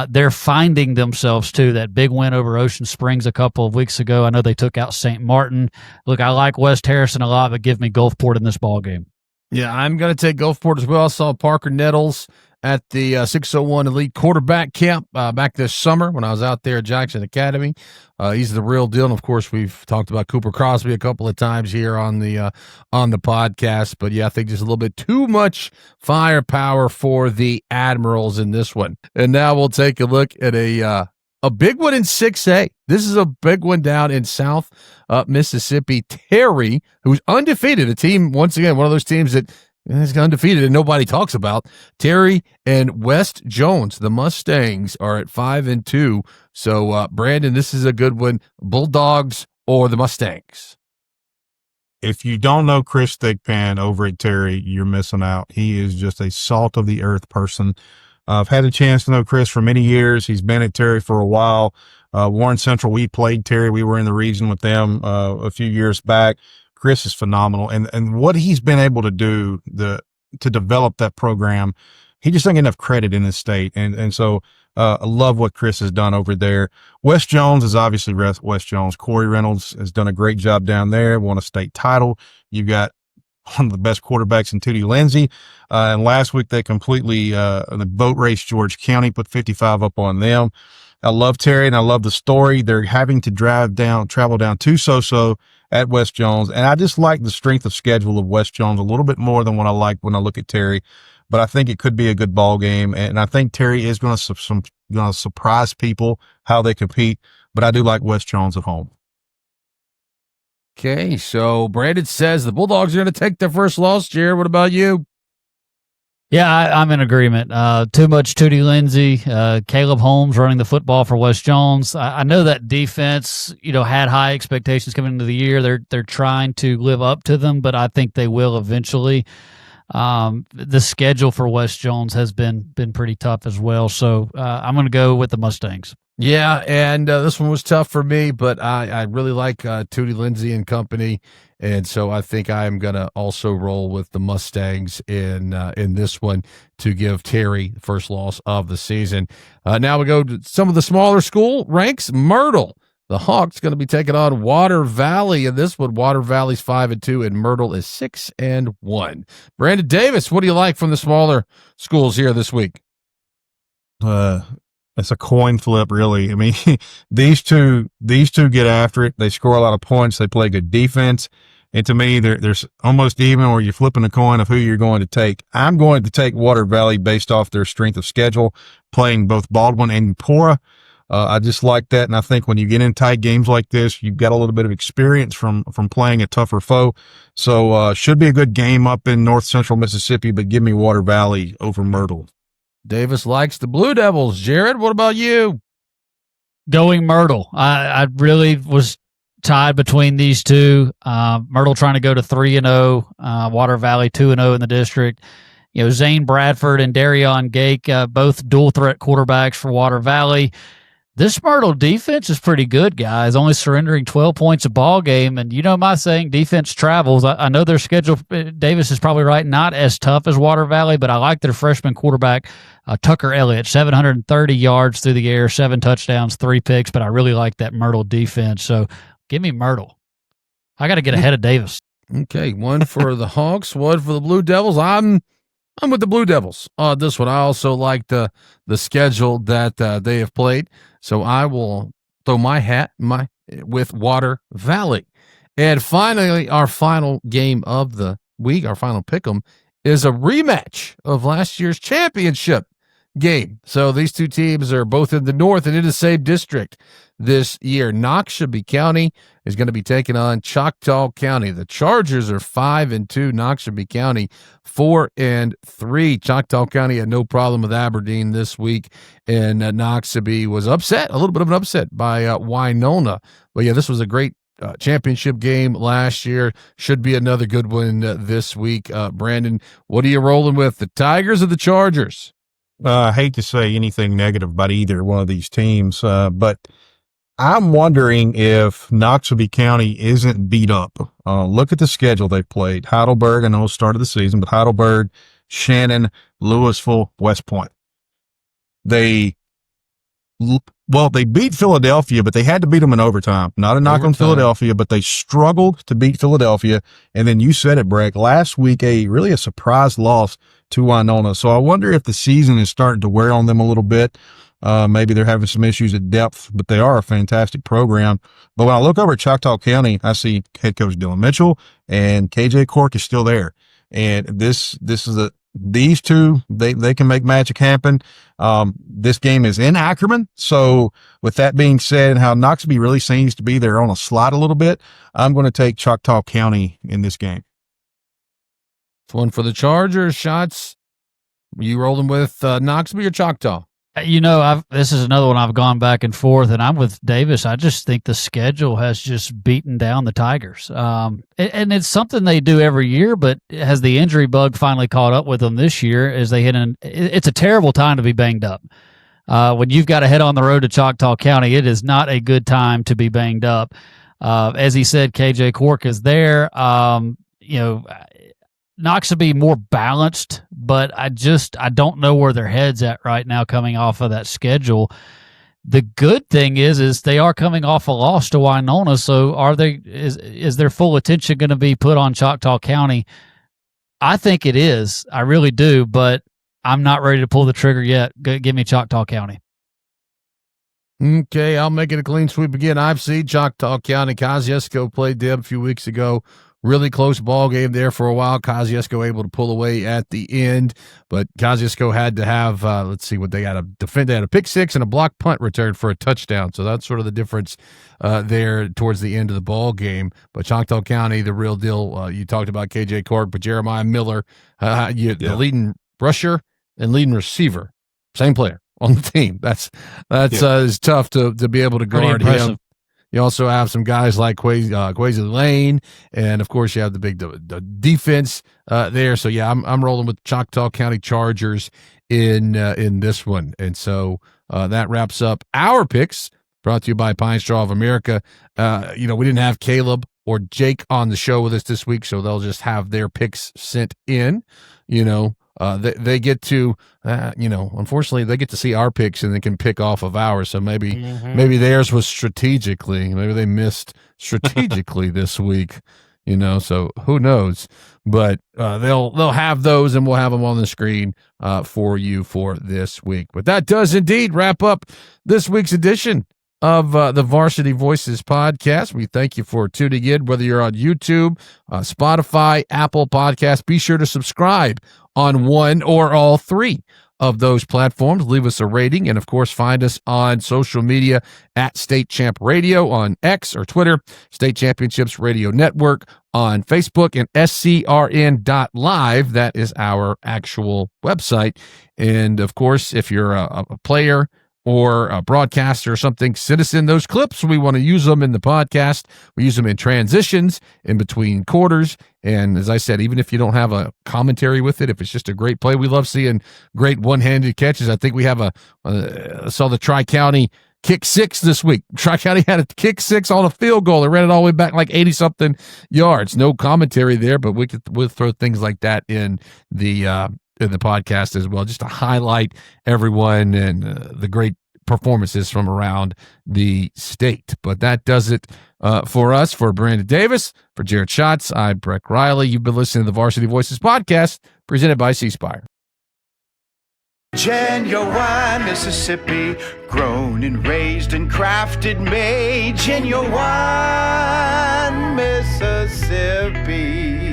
They're finding themselves, too. That big win over Ocean Springs a couple of weeks ago. I know they took out St. Martin. Look, I like West Harrison a lot, but give me Gulfport in this ball game.
Yeah, I'm going to take Gulfport as well. I saw Parker Nettles at the 601 Elite Quarterback Camp back this summer when I was out there at Jackson Academy. He's the real deal. And, of course, we've talked about Cooper Crosby a couple of times here on the podcast. But, yeah, I think just a little bit too much firepower for the Admirals in this one. And now we'll take a look at a big one in 6A. This is a big one down in South Mississippi. Terry, who's undefeated, a team, once again, one of those teams that is undefeated and nobody talks about. Terry and West Jones, the Mustangs, are at 5-2. So, Brandon, this is a good one. Bulldogs or the Mustangs?
If you don't know Chris Thigpen over at Terry, you're missing out. He is just a salt of the earth person. I've had a chance to know Chris for many years. He's been at Terry for a while. Warren Central, we played Terry. We were in the region with them a few years back. Chris is phenomenal. And what he's been able to do to develop that program, he just doesn't get enough credit in this state. And so I love what Chris has done over there. West Jones is obviously West Jones. Corey Reynolds has done a great job down there, won a state title. You've got one of the best quarterbacks in Tootie Lindsay. And last week they completely, the boat race George County, put 55 up on them. I love Terry and I love the story. They're having to travel down to So-So at West Jones. And I just like the strength of schedule of West Jones a little bit more than what I like when I look at Terry. But I think it could be a good ball game. And I think Terry is going to surprise people how they compete. But I do like West Jones at home.
Okay, so Brandon says the Bulldogs are going to take their first loss. Jared, what about you?
Yeah, I'm in agreement. Too much Tootie Lindsay, Caleb Holmes running the football for West Jones. I know that defense, had high expectations coming into the year. They're trying to live up to them, but I think they will eventually. The schedule for Wes Jones has been pretty tough as well. So I'm going to go with the Mustangs.
Yeah, and this one was tough for me, but I really like Tootie Lindsay and company, and so I think I am going to also roll with the Mustangs in this one to give Terry the first loss of the season. Now we go to some of the smaller school ranks. Myrtle, the Hawks, going to be taking on Water Valley, and this one, Water Valley's 5-2, and Myrtle is 6-1. Brandon Davis, what do you like from the smaller schools here this week?
It's a coin flip, really. I mean, these two get after it. They score a lot of points. They play good defense. And to me, there's almost even where you're flipping a coin of who you're going to take. I'm going to take Water Valley based off their strength of schedule, playing both Baldwin and Pora. I just like that. And I think when you get in tight games like this, you've got a little bit of experience from playing a tougher foe. So, should be a good game up in North Central Mississippi, but give me Water Valley over Myrtle.
Davis likes the Blue Devils. Jared, what about you?
Going Myrtle. I really was tied between these two. Myrtle trying to go to 3-0, Water Valley 2-0 in the district. You know, Zane Bradford and Darion Gake, both dual threat quarterbacks for Water Valley. This Myrtle defense is pretty good, guys, only surrendering 12 points a ball game. And you know my saying, defense travels. I know their schedule, Davis is probably right, not as tough as Water Valley, but I like their freshman quarterback, Tucker Elliott, 730 yards through the air, 7 touchdowns, 3 picks, but I really like that Myrtle defense. So give me Myrtle. I got to get ahead of Davis.
Okay, one for the Hawks, one for the Blue Devils. I'm with the Blue Devils on this one. I also like the schedule that they have played, so I will throw my hat with Water Valley. And finally, our final game of the week, our final pick'em, is a rematch of last year's championship game. So these two teams are both in the north and in the same district this year. Noxubee County is going to be taking on Choctaw County. The Chargers are 5-2. Noxubee County 4-3. Choctaw County had no problem with Aberdeen this week, and Noxubee was upset, a little bit of an upset by Winona. But yeah, this was a great championship game last year. Should be another good one this week. Brandon, what are you rolling with, the Tigers or the Chargers?
I hate to say anything negative about either one of these teams, but I'm wondering if Noxubee County isn't beat up. Look at the schedule they've played. Heidelberg, I know it started the season, but Heidelberg, Shannon, Louisville, West Point. They beat Philadelphia, but they had to beat them in overtime. Not a knock on Philadelphia, but they struggled to beat Philadelphia. And then you said it, Breck, last week, really a surprise loss to Winona. So I wonder if the season is starting to wear on them a little bit. Maybe they're having some issues at depth, but they are a fantastic program. But when I look over at Choctaw County, I see head coach Dylan Mitchell and KJ Cork is still there. And these two, they can make magic happen. This game is in Ackerman. So with that being said, and how Noxubee really seems to be there on a slide a little bit, I'm going to take Choctaw County in this game.
One for the Chargers. Shots. Are you rolling with Noxubee or Choctaw?
You know, this is another one I've gone back and forth, and I'm with Davis. I just think the schedule has just beaten down the Tigers. And it's something they do every year, but has the injury bug finally caught up with them this year as they it's a terrible time to be banged up. When you've got to head on the road to Choctaw County, it is not a good time to be banged up. As he said, KJ Cork is there. Noxubee more balanced, but I don't know where their head's at right now coming off of that schedule. The good thing is they are coming off a loss to Winona, so is their full attention going to be put on Choctaw County? I think it is. I really do, but I'm not ready to pull the trigger yet. Give me Choctaw County.
Okay, I'll make it a clean sweep again. I've seen Choctaw County. Kosciuszko played them a few weeks ago. Really close ball game there for a while. Kosciuszko able to pull away at the end, but Kosciuszko had to have, let's see what they got to defend. They had a pick six and a block punt return for a touchdown. So that's sort of the difference there towards the end of the ball game. But Choctaw County, the real deal. You talked about KJ Cork, but Jeremiah Miller, the leading rusher and leading receiver, same player on the team. That's is tough to be able to guard him. You also have some guys like Quasi Lane, and of course you have the big the defense there. So yeah, I'm rolling with Choctaw County Chargers in this one, and so that wraps up our picks. Brought to you by Pine Straw of America. We didn't have Caleb or Jake on the show with us this week, so they'll just have their picks sent in. They get to, unfortunately, they get to see our picks and they can pick off of ours. So maybe theirs was strategically. Maybe they missed strategically this week. So who knows? But they'll have those, and we'll have them on the screen for you for this week. But that does indeed wrap up this week's edition of the Varsity Voices podcast. We thank you for tuning in, whether you're on YouTube, Spotify, Apple Podcasts. Be sure to subscribe on one or all three of those platforms. Leave us a rating, and of course find us on social media at State Champ Radio on X or Twitter, State Championships Radio Network on Facebook, and scrn.live. That is our actual website. And of course, if you're a player or a broadcaster or something, send us in those clips. We want to use them in the podcast. We use them in transitions, in between quarters. And as I said, even if you don't have a commentary with it, if it's just a great play, we love seeing great one-handed catches. I think we have saw the Tri-County kick six this week. Tri-County had a kick six on a field goal. They ran it all the way back like 80-something yards. No commentary there, but we'll throw things like that in the podcast as well, just to highlight everyone and the great performances from around the state. But that does it for us. For Brandon Davis, for Jared Schatz, I'm Breck Riley. You've been listening to the Varsity Voices podcast, presented by C Spire.
Genuine Mississippi, grown and raised and crafted, made. Genuine Mississippi.